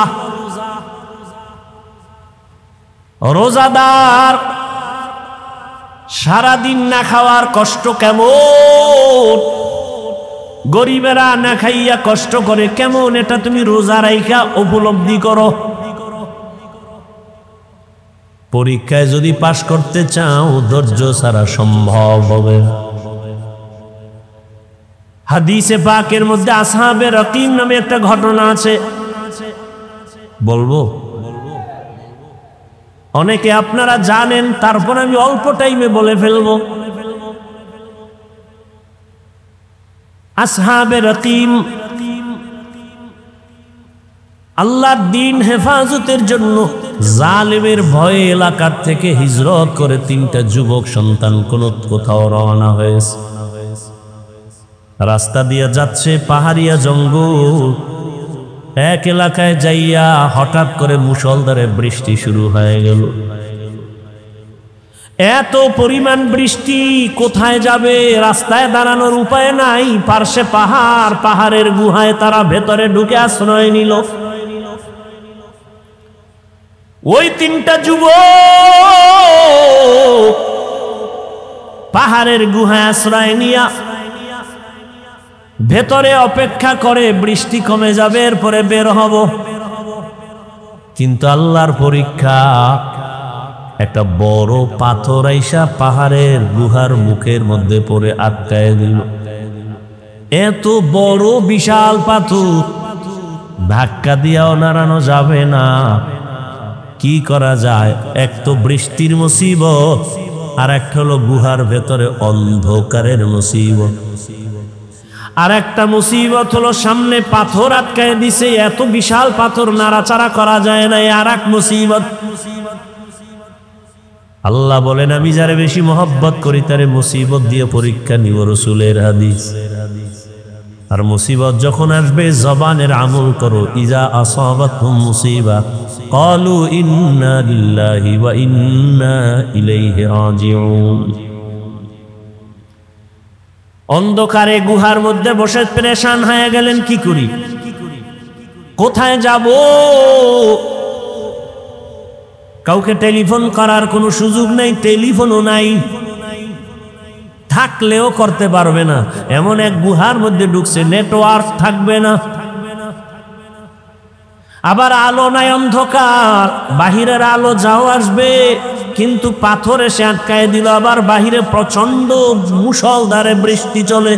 রোজাদার সারাদিন না খাওয়ার কষ্ট কেমন, গরিবেরা না খাইয়া কষ্ট করে কেমন, এটা তুমি রোজা রাইখা উপলব্ধি করো। পরীক্ষায় যদি পাশ করতে চাও, ধৈর্য ছাড়া সম্ভব হবে। হাদিসে পাকের মধ্যে আসহাবে রকিম নামে একটা ঘটনা আছে, বলবো? অনেকে আপনারা জানেন, তারপর আমি অল্প টাইমে বলে ফেলবো। আসহাবে রকিম আল্লাহর দ্বীন হেফাজতের জন্য জালেমের ভয়ে এলাকার থেকে হিজরত করে 3টা যুবক সন্তান কোথাও রওনা হয়েছে। রাস্তা দিয়ে যাচ্ছে পাহাড়িয়া জঙ্গল, এক এলাকায় যাইয়া হঠাৎ করে মুষলধারে বৃষ্টি শুরু হয়ে গেল। এত পরিমাণ বৃষ্টি, কোথায় যাবে, রাস্তায় দাঁড়ানোর উপায় নাই, পার্শ্বে পাহাড়, পাহাড়ের গুহায় তারা ভেতরে ঢুকে আশ্রয় নিল। ওই 3টা যুবক পাহাড়ের গুহায় আশ্রয় নিয়া ভেতরে অপেক্ষা করে, বৃষ্টি কমে যাবে, এরপরে বের হব। কিন্তু আল্লাহর পরীক্ষা, একটা বড় পাথর আইসা পাহাড়ের গুহার মুখের মধ্যে পড়ে আটকায় দিল। এত বড় বিশাল পাথর, ধাক্কা দিয়াও নাড়ানো যাবে না। কি করা যায়? এক তো বৃষ্টির মুসিবত, আর একটা হলো গুহার ভেতরে অন্ধকারের মুসিবত। আর একটা মুসিবত হলো সামনে পাথর আটকায় দিছে, এত বিশাল পাথর নাড়াচাড়া করা যায় না, আর এক মুসিবত। আল্লাহ বলেন, আমি যারে বেশি মহব্বত করি তারে মুসিবত দিয়ে পরীক্ষা নিব, রাসূলের হাদিস। আর মুসিবত যখন আসবে, জবানের আমল করো। ইজা আসাবাতহুম মুসিবা ক্বালু ইন্না লিল্লাহি ওয়া ইন্না ইলাইহি রাজিউন। অন্ধকারে গুহার মধ্যে বসে পেরেশান হয়ে গেলেন, কি করি, কোথায় যাব? কাউকে টেলিফোন করার কোনো সুযোগ নেই, টেলিফোনও নাই, থাকলেও করতে পারবে না। এমন এক গুহার মধ্যে ঢুকছে, নেটওয়ার্ক থাকবে না, আবার আলো নাই, অন্ধকার, বাহিরের আলো যাও আসবে, কিন্তু পাথর এসে আটকায় দিল। আবার বাহিরে প্রচন্ড মুষলধারে বৃষ্টি চলে।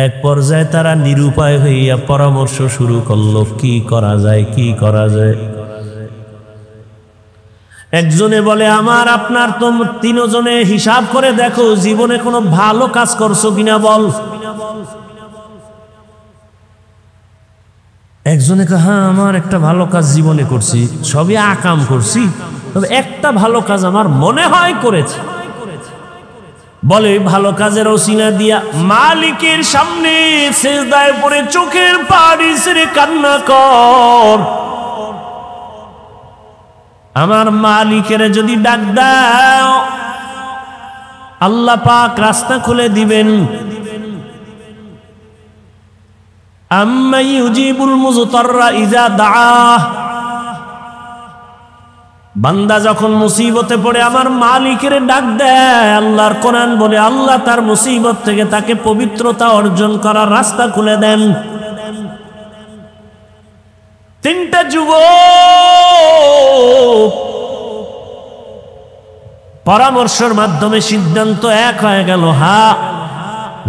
এক পর্যায়ে তারা নিরুপায় হইয়া পরামর্শ শুরু করলো, কি করা যায়, কি করা যায়। একজনে বলে, আমার আপনার তো 3 জনে হিসাব করে দেখো, জীবনে কোনো ভালো কাজ করছো কিনা বল। একজনে কে, হ্যাঁ আমার একটা ভালো কাজ জীবনে করছি, সবই আকাম করছি, তবে একটা ভালো কাজ আমার মনে হয় করেছি। বলে ভালো কাজের ওসিলা দিয়া মালিকের সামনে সিজদায় পড়ে চোখের পানি ছেড়ে কান্না কর। আমার মালিকের যদি ডাক দাও আল্লাহ পাক রাস্তা খুলে দিবেন। আম্মা ইউজিবুল মুযতাররা ইযা দাআহ, বান্দা যখন মুসিবতে পড়ে আমার মালিকের ডাক দেয়, আল্লাহর কোরআন বলে আল্লাহ তার মুসিবত থেকে তাকে পবিত্রতা অর্জন করার রাস্তা খুলে দেন। তিনটা যুবক পরামর্শের মাধ্যমে সিদ্ধান্ত এক হয়ে গেল,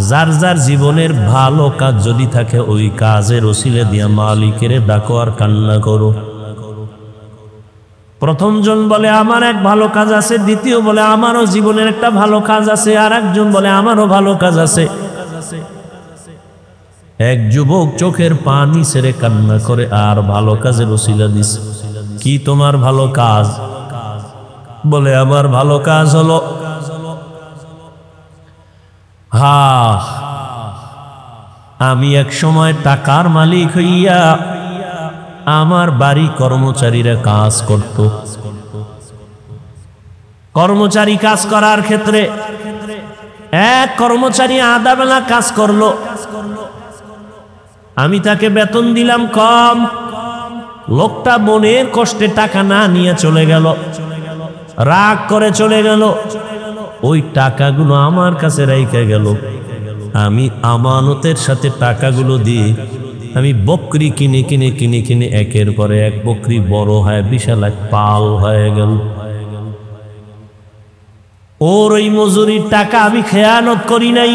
যার যার জীবনের ভালো কাজ যদি থাকে ওই কাজের ওসিলা দিয়া মালিকের ডাকো আর কান্না করো। প্রথম জন বলে আমার এক ভালো কাজ আছে, দ্বিতীয় বলে আমারও জীবনের একটা ভালো কাজ আছে, আর একজন বলে আমারও ভালো কাজ আছে। এক যুবক চোখের পানি ছেড়ে কান্না করে আর ভালো কাজের ওসিলা দিছে। কি তোমার ভালো কাজ? বলে আমার ভালো কাজ হলো আমি এক সময় টাকার মালিক হইয়া আমার বাড়ি কর্মচারীরা কাজ করত। কর্মচারী কাজ করার ক্ষেত্রে এক কর্মচারী আধা বেলা কাজ করলো, আমি তাকে বেতন দিলাম কম। লোকটা মনের কষ্টে টাকা না নিয়ে চলে গেল, রাগ করে চলে গেল। ওই টাকাগুলো আমার কাছে রাইখা গেল। আমি আমানতের সাথে টাকাগুলো দিয়ে আমি বকরি কিনে কিনে কিনে কিনে একের পরে এক বকরি বড় হয়, বিশাল এক পাল হয়ে গেল। ওর ওই মজুরির টাকা আমি খেয়ানত করি নাই,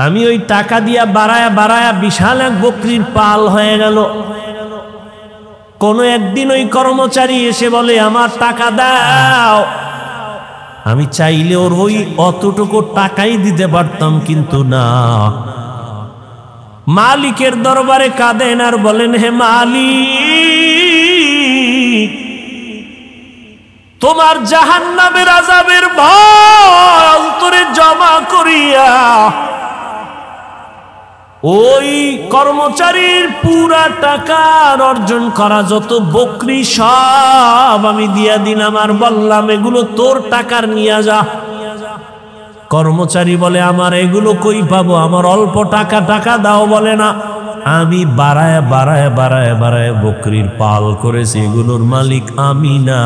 আমি ওই টাকা দিয়া বাড়ায়া বাড়ায়া বিশাল এক বকরির পাল হয়ে গেল। কোনো একদিন ওই কর্মচারী এসে বলে আমার টাকা দাও। আমি চাইলে ওর ওই অতটুকু টাকাই দিতে পারতাম, কিন্তু না। মালিকের দরবারে কাঁদেন আর বলেন, হে মালিক, তোমার জাহান্নামের আযাবের ভয় অন্তরে জমা করিয়া ওই কর্মচারীর পুরা টাকার অর্জন করা যত বকরি সব আমি দিয়া দিলাম, আর বললাম এগুলো তোর টাকার নিয়ে যা। কর্মচারী বলে আমার এগুলো কই পাবো, আমার অল্প টাকা দাও। বলে না, আমি বাড়ায় বাড়ায় বাড়ায় বাড়ায় বকরির পাল করেছি, এগুলোর মালিক আমি না,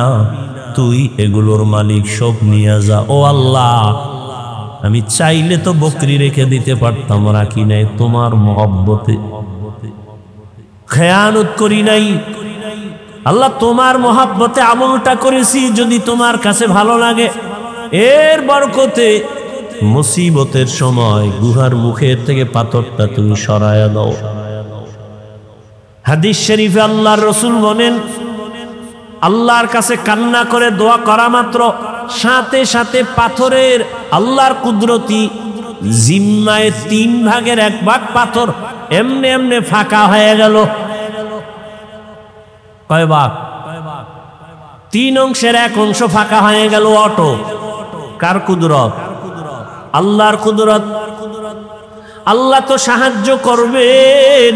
তুই এগুলোর মালিক, সব নিয়ে যা। ও আল্লাহ, আমি চাইলে তো বকরি রেখে দিতে পারতাম, রাখি নাই, তোমার মহব্বতে খেয়ানত করি নাই। আল্লাহ তোমার মহব্বতে আমলটা করেছি, যদি তোমার কাছে ভালো লাগে এর বরকতে মুসিবতের সময় গুহার মুখের থেকে পাথরটা তুমি সরায়া দাও। হাদিস শরীফে আল্লাহর রাসূল বলেন, আল্লাহর কাছে কান্না করে দোয়া করা মাত্র সাথে সাথে পাথরের আল্লাহর কুদরতি জিম্মায় 3 ভাগের 1 ভাগ পাথর এমনে এমনে ফাঁকা হয়ে গেল। কয় ভাগ? 3 অংশের 1 অংশ ফাঁকা হয়ে গেল। অটো কার কুদরত? আল্লাহর কুদরত। আল্লাহ তো সাহায্য করবেন,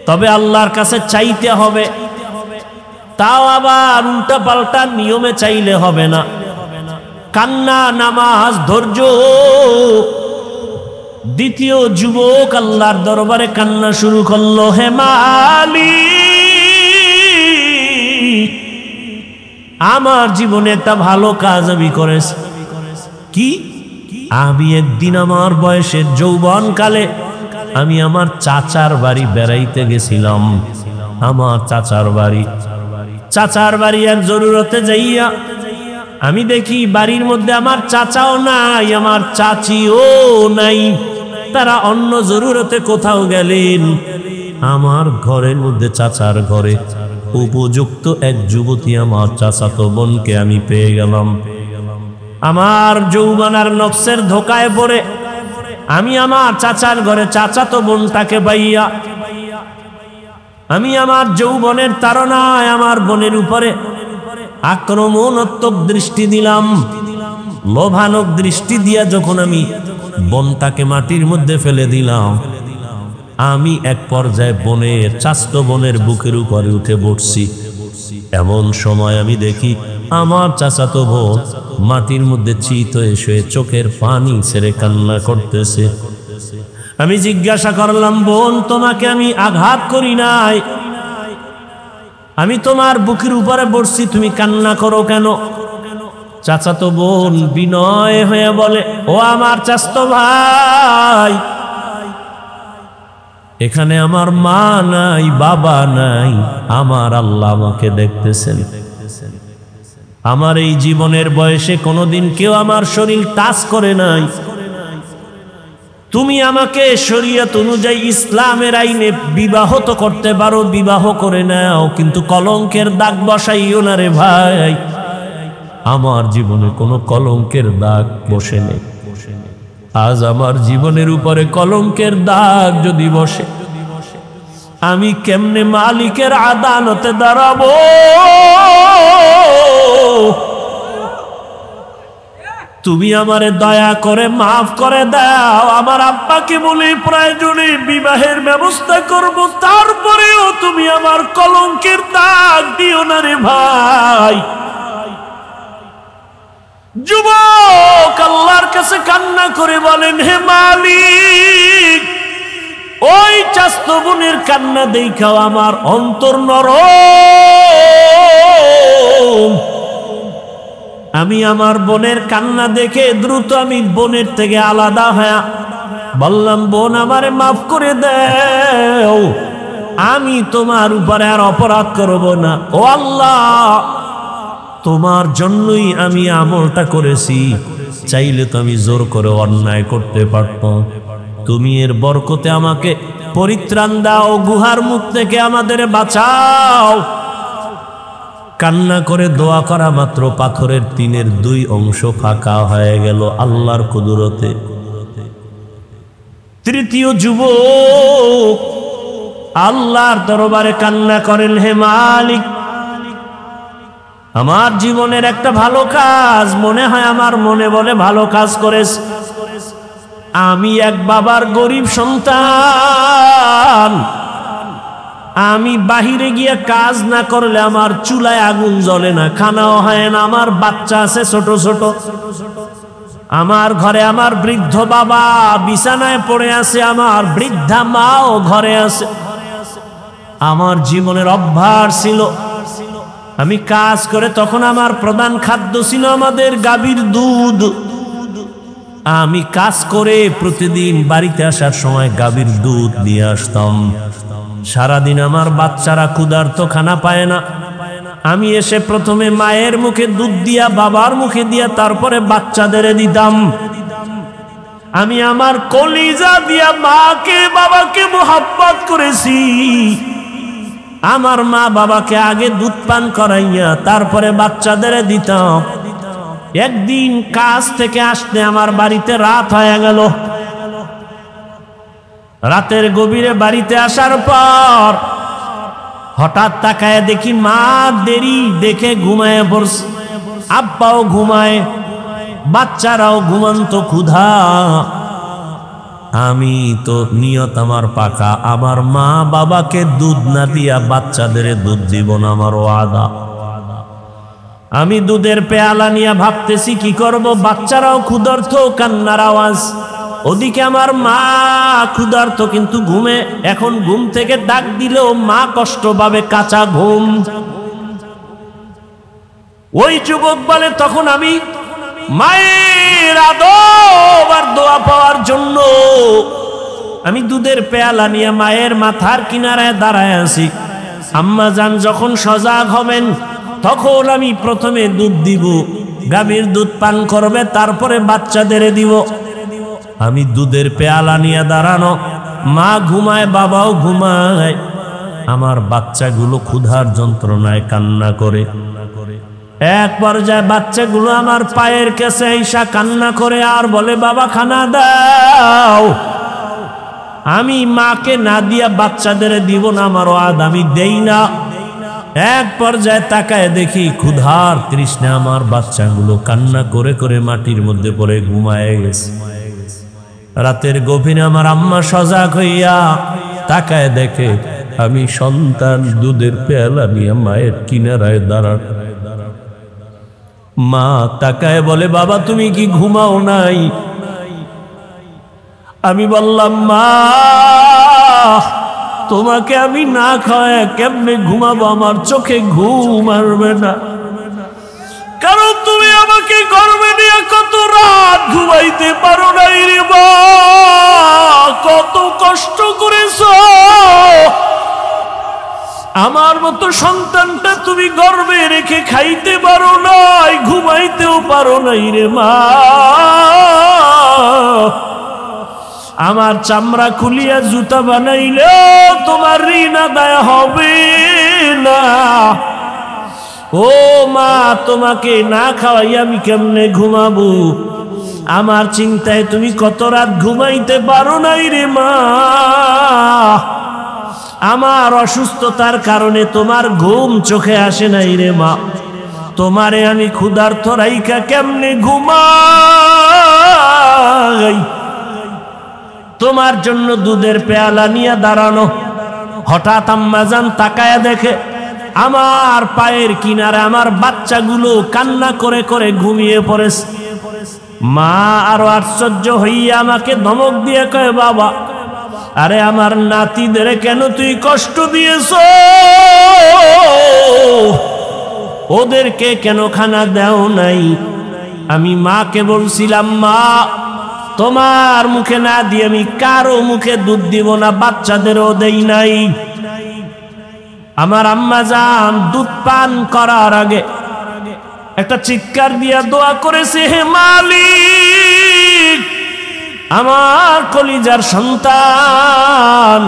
তবে আল্লাহর কাছে চাইতে হবে। তাও আবার উল্টা পাল্টা নিয়মে চাইলে হবে না। কান্না, নামাজ, ধৈর্য। দ্বিতীয় যুবক আল্লাহর দরবারে কান্না শুরু করলো, হে মালিক, আমার জীবনে একটা ভালো কাজ আমি করেছি। কি? আমি একদিন আমার বয়সের যৌবনকালে আমি আমার চাচার বাড়ি বেড়াইতে গেছিলাম। আমার চাচার বাড়ি এক জরুরতে যাইয়া আমি দেখি বাড়ির মধ্যে আমার চাচাও নাই, আমার চাচিও নাই, তারা অন্য জরুরতে কোথাও গেলেন। আমার ঘরের মধ্যে, চাচার ঘরে উপযুক্ত এক যুবতী আমার চাচাতো বোনকে আমি পেয়ে গেলাম। আমার যৌবন আর নফসের ধোকায় পড়ে আমি আমার চাচার ঘরে চাচাতো বোনটাকে পাইয়া আমি আমার যৌবনের তাড়নায় আমার বোনের উপরে আক্রমণাত্মক দৃষ্টি দিলাম। লোভানক দৃষ্টি দিয়া যখন আমি বোনটাকে মাটির মধ্যে ফেলে দিলাম, আমি এক পর্যায়ে বোনের চাস্ত বোনের বুকের উপরে উঠে বসছি। এমন সময় আমি দেখি আমার চাচাতো বোন মাটির মধ্যে চিত হয়ে শুয়ে চোখের পানি ছেড়ে কান্না করতেছে। আমি জিজ্ঞাসা করলাম, বোন, তোমাকে আমি আঘাত করি নাই, আমি তোমার বুকের উপরে বসছি, তুমি কান্না করো কেন? চাচাতো বোন বিনয় হয়ে বলে, ও আমার চাচাতো ভাই, এখানে আমার মা নাই, বাবা নাই, আমার আল্লাহ আমাকে দেখতেছেন। আমার এই জীবনের বয়সে কোনোদিন কেউ আমার শরীর টাচ করে নাই। তুমি আমাকে শরীয়ত অনুযায়ী ইসলামের আইনে বিবাহ তো করতে পারো, বিবাহ করে নাও, কিন্তু কলঙ্কের দাগ বসাইও না রে ভাই। আমার জীবনে কোনো কলঙ্কের দাগ বসে নেই। আজ আমার জীবনের উপরে কলঙ্কের দাগ যদি বসে, আমি কেমনে মালিকের আদালতে দাঁড়াবো? তুমি আমারে দয়া করে মাফ করে দাও। আমার আব্বাকে বলে প্রয়োজনে বিবাহের ব্যবস্থা করব, তারপরেও তুমি আমার কলঙ্কের দাগ দিও না রে ভাই। যুবক আল্লাহর কাছে কান্না করে বলেন, হে মালিক, ওই চাস্তো বোনের কান্না দেখাও আমার অন্তর নরম। আমি আমার বোনের কান্না দেখে দ্রুত আমি বোনের থেকে আলাদা হয়ে বললাম, বোন, আমারে মাফ করে দাও, আমি তোমার উপরে আর অপরাধ করব না। ও আল্লাহ, তোমার জন্যই আমি আমলটা করেছি, চাইলে তো আমি জোর করে অন্যায় করতে পারতাম। তুমি এর বরকতে আমাকে পরিত্রাণ দাও, গুহার মুখ থেকে আমাদের বাঁচাও। কান্না করে দোয়া করা মাত্র পাথরের টিনের 2 অংশ ফাঁকা হয়ে গেল আল্লাহর কুদরতে। তৃতীয় যুবক আল্লাহর দরবারে কান্না করেন, হে মালিক, আমার জীবনের একটা ভালো কাজ মনে হয় আমার মনে বলে ভালো কাজ করেছে। আমি এক বাবার গরিব সন্তান, আমি বাহিরে গিয়ে কাজ না করলে আমার চুলায় আগুন জ্বলে না, খানাও হয় না, আমার বাচ্চা আছে ছোট ছোট, আমার ঘরে আমার বৃদ্ধ বাবা বিছানায় পড়ে আছে, আমার বৃদ্ধা মাও ঘরে আছে। আমার জীবনের অভ্যাস ছিল, আমি কাজ করে তখন আমার প্রধান খাদ্য ছিল আমাদের গাভীর দুধ। আমি কাজ করে প্রতিদিন বাড়িতে আসার সময় গাভীর দুধ নিয়ে আসতাম। সারাদিন আমার বাচ্চারা ক্ষুধার্ত, খানা পায় না। আমি এসে প্রথমে মায়ের মুখে দুধ দিয়া, বাবার মুখে দিয়া, তারপরে বাচ্চাদের দিতাম। আমি আমার কলিজা দিয়া মাকে বাবাকে মোহাব্বত করেছি। আমার মা বাবাকে আগে দুধ পান করাইয়া তারপরে বাচ্চাদের দিতাম। একদিন কাজ থেকে আসতে আমার বাড়িতে রাত হয়ে গেল। রাতের গভীরে বাড়িতে আসার পর হঠাৎ তাকায় দেখি মা দেরি দেখে ঘুমায় পড়ছে, আব্বাও ঘুমায়, বাচ্চারাও ঘুমন্ত ক্ষুধা। আমি তো নিয়ত আমার পাকা, আমার মা বাবাকে দুধ না দিয়া বাচ্চাদের দুধ দিব না, আমার ওয়াদা। আমি দুধের পেয়ালা নিয়ে ভাবতেছি কি করব, বাচ্চারাও ক্ষুধার্ত, কান্নার আওয়াজ। ওদিকে আমার মা ক্ষুধার্ত কিন্তু ঘুমে। এখন ঘুম থেকে ডাক দিলেও মা কষ্ট পাবে, কাঁচা ঘুম। ওই যুবক বলে, তখন আমি মায়ের আদর আর দোয়া পাওয়ার জন্য আমি দুধের পেয়ালা নিয়ে মায়ের মাথার কিনারায় দাঁড়ায় আছি। আম্মা জান যখন সজাগ হবেন তখন আমি প্রথমে দুধ দিব, গাভীর দুধ পান করবে, তারপরে বাচ্চাদের দিব। আমি দুধের পেয়ালা নিয়ে দাঁড়ানো, মা ঘুমায়, বাবাও ঘুমায়, আমার বাচ্চাগুলো ক্ষুধার যন্ত্রণায় কান্না করে। এক পর্যায়ে বাচ্চাগুলো আমার পায়ের কাছে আইসা কান্না করে আর বলে, বাবা খানা দাও। আমি মাকে না দিয়া বাচ্চাদের দিব না, আমার ওয়াদা, আমি দেই না। এক পর্যায়ে তাকায় দেখি ক্ষুধার তৃষ্ণা আমার বাচ্চাগুলো কান্না করে করে মাটির মধ্যে পড়ে ঘুমায় গেছে। রাতের গভীরে আমার আম্মা সজাগ হইয়া তাকায় দেখে আমি সন্তান দুধের পেয়ালা নিয়ে মায়ের কিনারায় দাঁড়ান। মা তাকায় বলে, বাবা তুমি কি ঘুমাও নাই? আমি বললাম, মা তোমাকে আমি না খাওয়ায় কেমনে ঘুমাবো? আমার চোখে ঘুম আসবে না, কারণ তুমি আমাকে গর্ভে নিয়ে কত রাত ঘুমাইতে পারো নাই রে মা, কত কষ্ট করেছো। আমার মতো সন্তানটা তুমি গর্ভে রেখে খাইতে পারো নাই, ঘুমাইতেও পারো নাই রে মা। আমার চামড়া খুলিয়া জুতা বানাইলেও তোমার ঋণ আদায় হবে না। ও মা তোমাকে না খাওয়াই আমি কেমনে ঘুমাবো? আমার চিন্তায় তুমি কত রাত ঘুমাইতে পারো নাই রে মা। আমার অসুস্থতার কারণে তোমার ঘুম চোখে আসে নাই রে মা। তোমারে আমি ক্ষুধার্ত রাইখা কেমনে ঘুমাই? তোমার জন্য দুধের পেয়ালা নিয়ে দাঁড়ানো। হঠাৎ আম্মাজান তাকায়া দেখে আমার পায়ের কিনারে আমার বাচ্চাগুলো কান্না করে করে ঘুমিয়ে পড়েছে। মা আরো আশ্চর্য হইয়া আমাকে ধমক দিয়ে কয়, বাবা আরে আমার নাতিদের কেন তুই কষ্ট দিয়েছ? ওদেরকে কেন খানা দেও নাই? আমি মাকে বলছিলাম, মা তোমার মুখে না দিয়ে আমি কারো মুখে দুধ দিব না, বাচ্চাদেরও দেই নাই। আমার আম্মা জান দুধ পান করার আগে একটা চিৎকার দিয়া দোয়া করেছে, হে মালিক আমার কলিজার সন্তান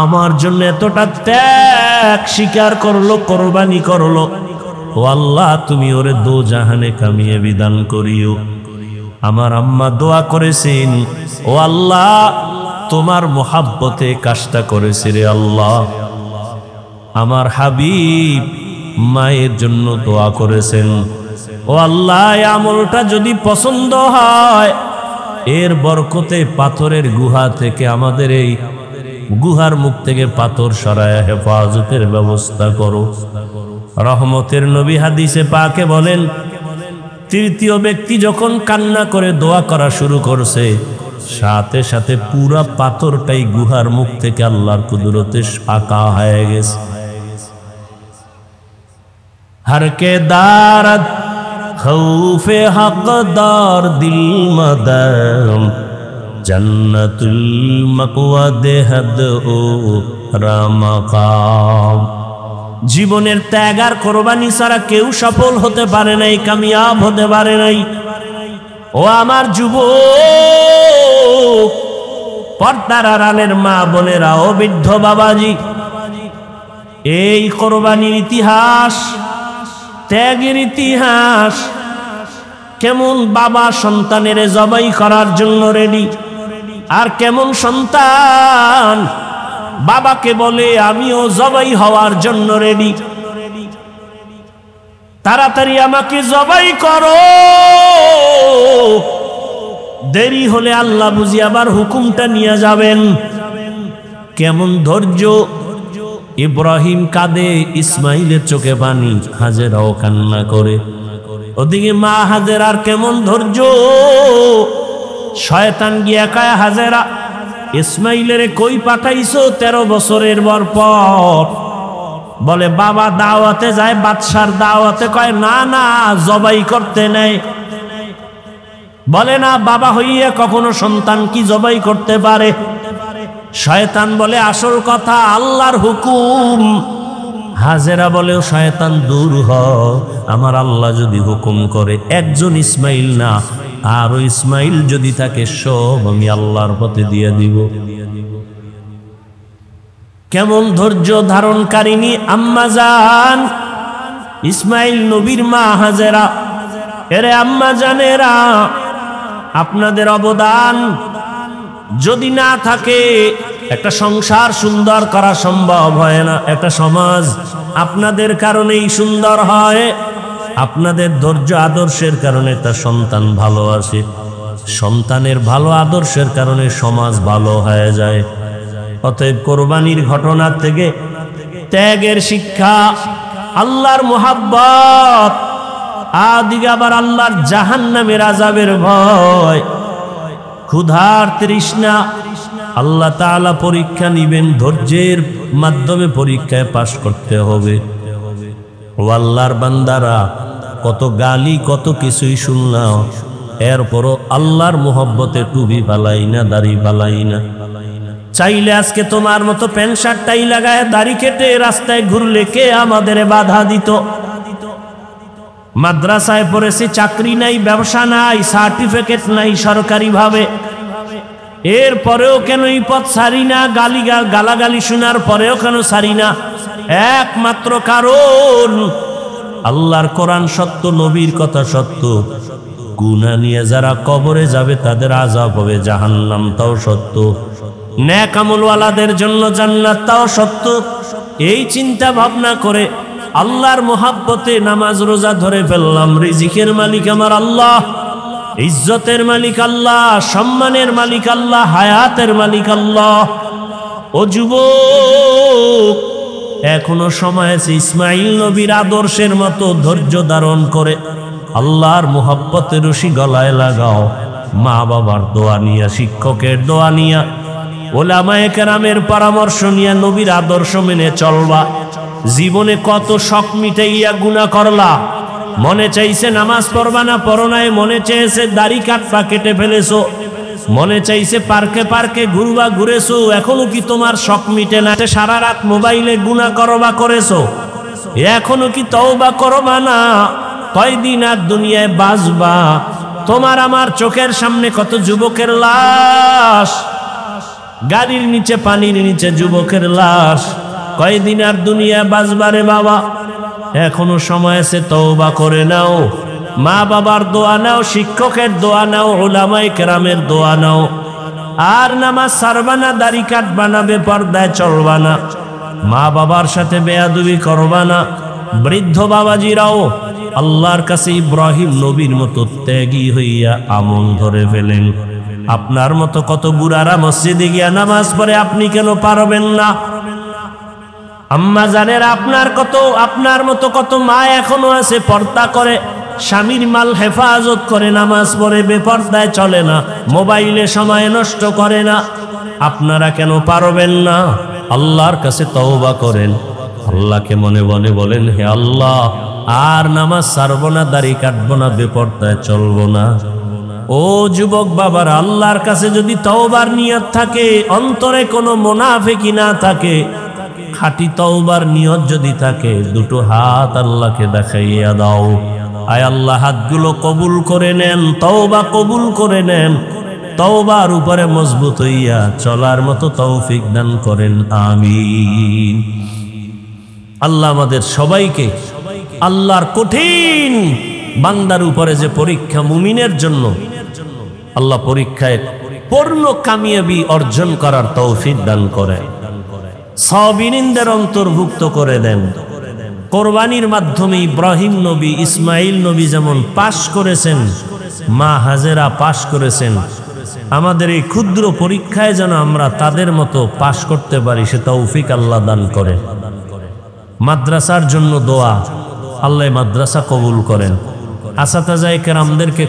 আমার জন্য এতটা ত্যাগ স্বীকার করলো, কোরবানি করলো, ও আল্লাহ তুমি ওরে দোজাহানে কামিয়ে বিধান করিও। আমার আম্মা দোয়া করেছেন, ও আল্লাহ তোমার মোহাব্বতে কাজটা করেছে রে আল্লাহ। আমার হাবিব মায়ের জন্য দোয়া করেছেন, ও আল্লাহ আমলটা যদি পছন্দ হয় এর বরকতে পাথরের গুহা থেকে আমাদের এই গুহার মুখ থেকে পাথর সরায় হেফাজতের ব্যবস্থা করো। রহমতের নবী হাদিসে পাকে বলেন, তৃতীয় ব্যক্তি যখন কান্না করে দোয়া করা শুরু করছে সাথে সাথে পুরা পাথরটাই গুহার মুখ থেকে আল্লাহর কুদরতে ফাঁকা হয়ে গেছে। हर के दारद खौफे हकदार दिल मदम जन्नतुल मकवा देहद ओ रामकाम। জীবনের ত্যাগ আর কোরবানি ছাড়া কেউ সফল হতে পারে নাই, কামিয়াব হতে পারে নাই। ও আমার যুবক, পর্দার আড়ালের মা বোনেরা, ও বৃদ্ধ বাবাজি, এই কোরবানির ইতিহাস, ত্যাগের ইতিহাস, কেমন বাবা সন্তানের জবাই করার জন্য রেডি, আর কেমন সন্তান বাবাকে বলে আমিও জবাই হওয়ার জন্য রেডি, তাড়াতাড়ি আমাকে জবাই করো, দেরি হলে আল্লাহ বুঝি আবার হুকুমটা নিয়ে যাবেন। কেমন ধৈর্য! ইব্রাহিম কাঁদে, ইসমাইলের চোখে পানি, হাজেরাও কান্না করে। ওদিকে মা হাজেরার কেমন ধৈর্য! শয়তান গিয়া কায়, হাজেরা ইসমাইলের কই পাঠাইছো 13 বছরের পর? বলে বাবা দাওয়াতে যায়, বাদশার দাওয়াতে। কয় না না, জবাই করতে নেই। বলে না, বাবা হইয়া কখনো সন্তান কি জবাই করতে পারে? শয়তান বলে আসল কথা আল্লাহর হুকুম। হাজেরা বলে, শয়তান দূর হ, আমার আল্লাহ যদি হুকুম করে একজন ইসমাইল না আরো ইসমাইল যদি থাকে সব আমি আল্লাহর পথে দিয়ে দিব। কেমন ধৈর্য ধারণকারিনী আম্মা জান ইসমাইল নবীর মা হাজেরা। এরে আম্মা জানেরা, আপনাদের অবদান যদি না থাকে একটা সংসার সুন্দর করা সম্ভব হয় না, একটা সমাজ আপনাদের কারণেই সুন্দর হয়, আপনাদের ধৈর্য আদর্শের কারণে একটা সন্তান ভালো আসে, সন্তানের ভালো আদর্শের কারণে সমাজ ভালো হয়ে যায়। অতএব কোরবানির ঘটনা থেকে ত্যাগের শিক্ষা, আল্লাহর মুহাব্বত, আদিকে আবার আল্লাহর জাহান্নামের আযাবের ভয়, ক্ষুধার তৃষ্ণা, আল্লাহ তাআলা পরীক্ষা নিবেন, ধৈর্যের মাধ্যমে পরীক্ষায় পাশ করতে হবে। ও আল্লাহর বান্দারা, কত গালি কত কিছুই শুনলাম, এরপরও আল্লাহর মুহাব্বতে টুপি ফালাই না, দাড়ি ফালাই না। চাইলে আজকে তোমার মতো প্যান্ট শার্টটাই লাগায় দাড়ি কেটে রাস্তায় ঘুরলে কে আমাদের বাধা দিত? মাদ্রাসায় পড়েছি, চাকরি নাই, ব্যবসা নাই, সার্টিফিকেট নাই সরকারি ভাবে, এরপরেও কেন এই পথ ছাড়ি না? গালাগালি শোনার পরেও কেন ছাড়ি না? একমাত্র কারণ আল্লাহর কোরআন সত্য, নবীর কথা সত্য। গুনাহ নিয়ে যারা কবরে যাবে তাদের আযাব হবে জাহান্নাম, তাও সত্য। নেক আমলওয়ালাদের জন্য জান্নাত, তাও সত্য। এই চিন্তা ভাবনা করে আল্লাহর মুহাব্বতে নামাজ রোজা ধরে ফেললাম। রিজিকের মালিক আমার আল্লাহ, ইজ্জতের মালিক আল্লাহ, সম্মানের মালিক আল্লাহ, হায়াতের মালিক আল্লাহ। ও যুবক, এখনো সময় আছে ইসমাইল নবীর আদর্শের মতো ধৈর্য ধারণ করে আল্লাহর মুহাব্বতের রশি গলায় লাগাও। মা বাবার দোয়া নিয়া, শিক্ষকের দোয়া নিয়া, ওলামায়ে কেরামের পরামর্শ নিয়া নবীর আদর্শ মেনে চলবা। জীবনে কত শখ মিটাইয়া গুনাহ করলা, মনে চাইছে নামাজ পড়বা না, পড়ো নাই, মনে চেয়েছে দাড়ি কাটবা, কেটে ফেলেছো, মনে চাইছে পার্কে পার্কে ঘুরবা, ঘুরেছো, এখনো কি তোমার শখ মিটে না? সারা রাত মোবাইলে গুনাহ করবা, করেছো, এখনো কি তওবা করবা না? কয়দিন আর দুনিয়ায় বাঁচবা? তোমার আমার চোখের সামনে কত যুবকের লাশ, গাড়ির নিচে পানির নিচে যুবকের লাশ। কয়দিন আর দুনিয়ায় বাঁচবা রে বাবা? এখনো সময় আছে, তওবা করে নাও, মা বাবার দোয়া নাও, শিক্ষকের দোয়া নাও, উলামায়ে কেরামের দোয়া নাও। আর নামাজ ছাড়বা না, দাড়ি কাটবা না, বেপরদায় চলবা না, মা বাবার সাথে বেয়াদবি করবা না। বৃদ্ধ বাবাজিরাও আল্লাহর কাছে ইব্রাহিম নবীর মতো ত্যাগী হইয়া আমল ধরে ফেলেন। আপনার মতো কত বুড়ারা মসজিদে গিয়া নামাজ পড়ে, আপনি কেন পারবেন না? আম্মা জানেরা, আপনার মতো কত মা এখনো আছে পর্দা করে, স্বামীর মাল হেফাজত করে, নামাজ পড়ে, বেপরদায় চলে না, মোবাইলে সময় নষ্ট করে না। আপনারা কেন পারবেন না? আল্লাহর কাছে তওবা করেন, আল্লাহকে মনে মনে বলেন, হে আল্লাহ, আর নামাজ ছাড়বো না, দাড়ি কাটবো না, বেপরদায় চলবো না। ও যুবক বাবারা, আল্লাহর কাছে যদি তওবার নিয়ত থাকে, অন্তরে কোনো মুনাফিকি না থাকে, খাঁটি তওবার নিয়ত যদি থাকে, দুটো হাত আল্লাহকে দেখাইয়া দাও। আয় আল্লাহ, হাতগুলো কবুল করে নেন, তওবা কবুল করে নেন, তওবার উপরে মজবুত হইয়া চলার মতো তৌফিক দান করেন, আমিন। আল্লাহ আমাদের সবাইকে আল্লাহর কঠিন বান্দার উপরে যে পরীক্ষা, মুমিনের জন্য আল্লাহ পরীক্ষায় পূর্ণ কামিয়াবি অর্জন করার তৌফিক দান করে, সাবিরিনদের অন্তর্ভুক্ত করে দেন। কোরবানির মাধ্যমে ইব্রাহিম নবী, ইসমাইল নবী যেমন পাশ করেছেন, মা হাজেরা পাশ করেছেন, আমাদের এই ক্ষুদ্র পরীক্ষায় যেন আমরা তাদের মতো পাশ করতে পারি, সে তৌফিক আল্লাহ দান করে। মাদ্রাসার জন্য দোয়া, আল্লাহ মাদ্রাসা কবুল করেন। আসাতাজায়ে কেরামদেরকে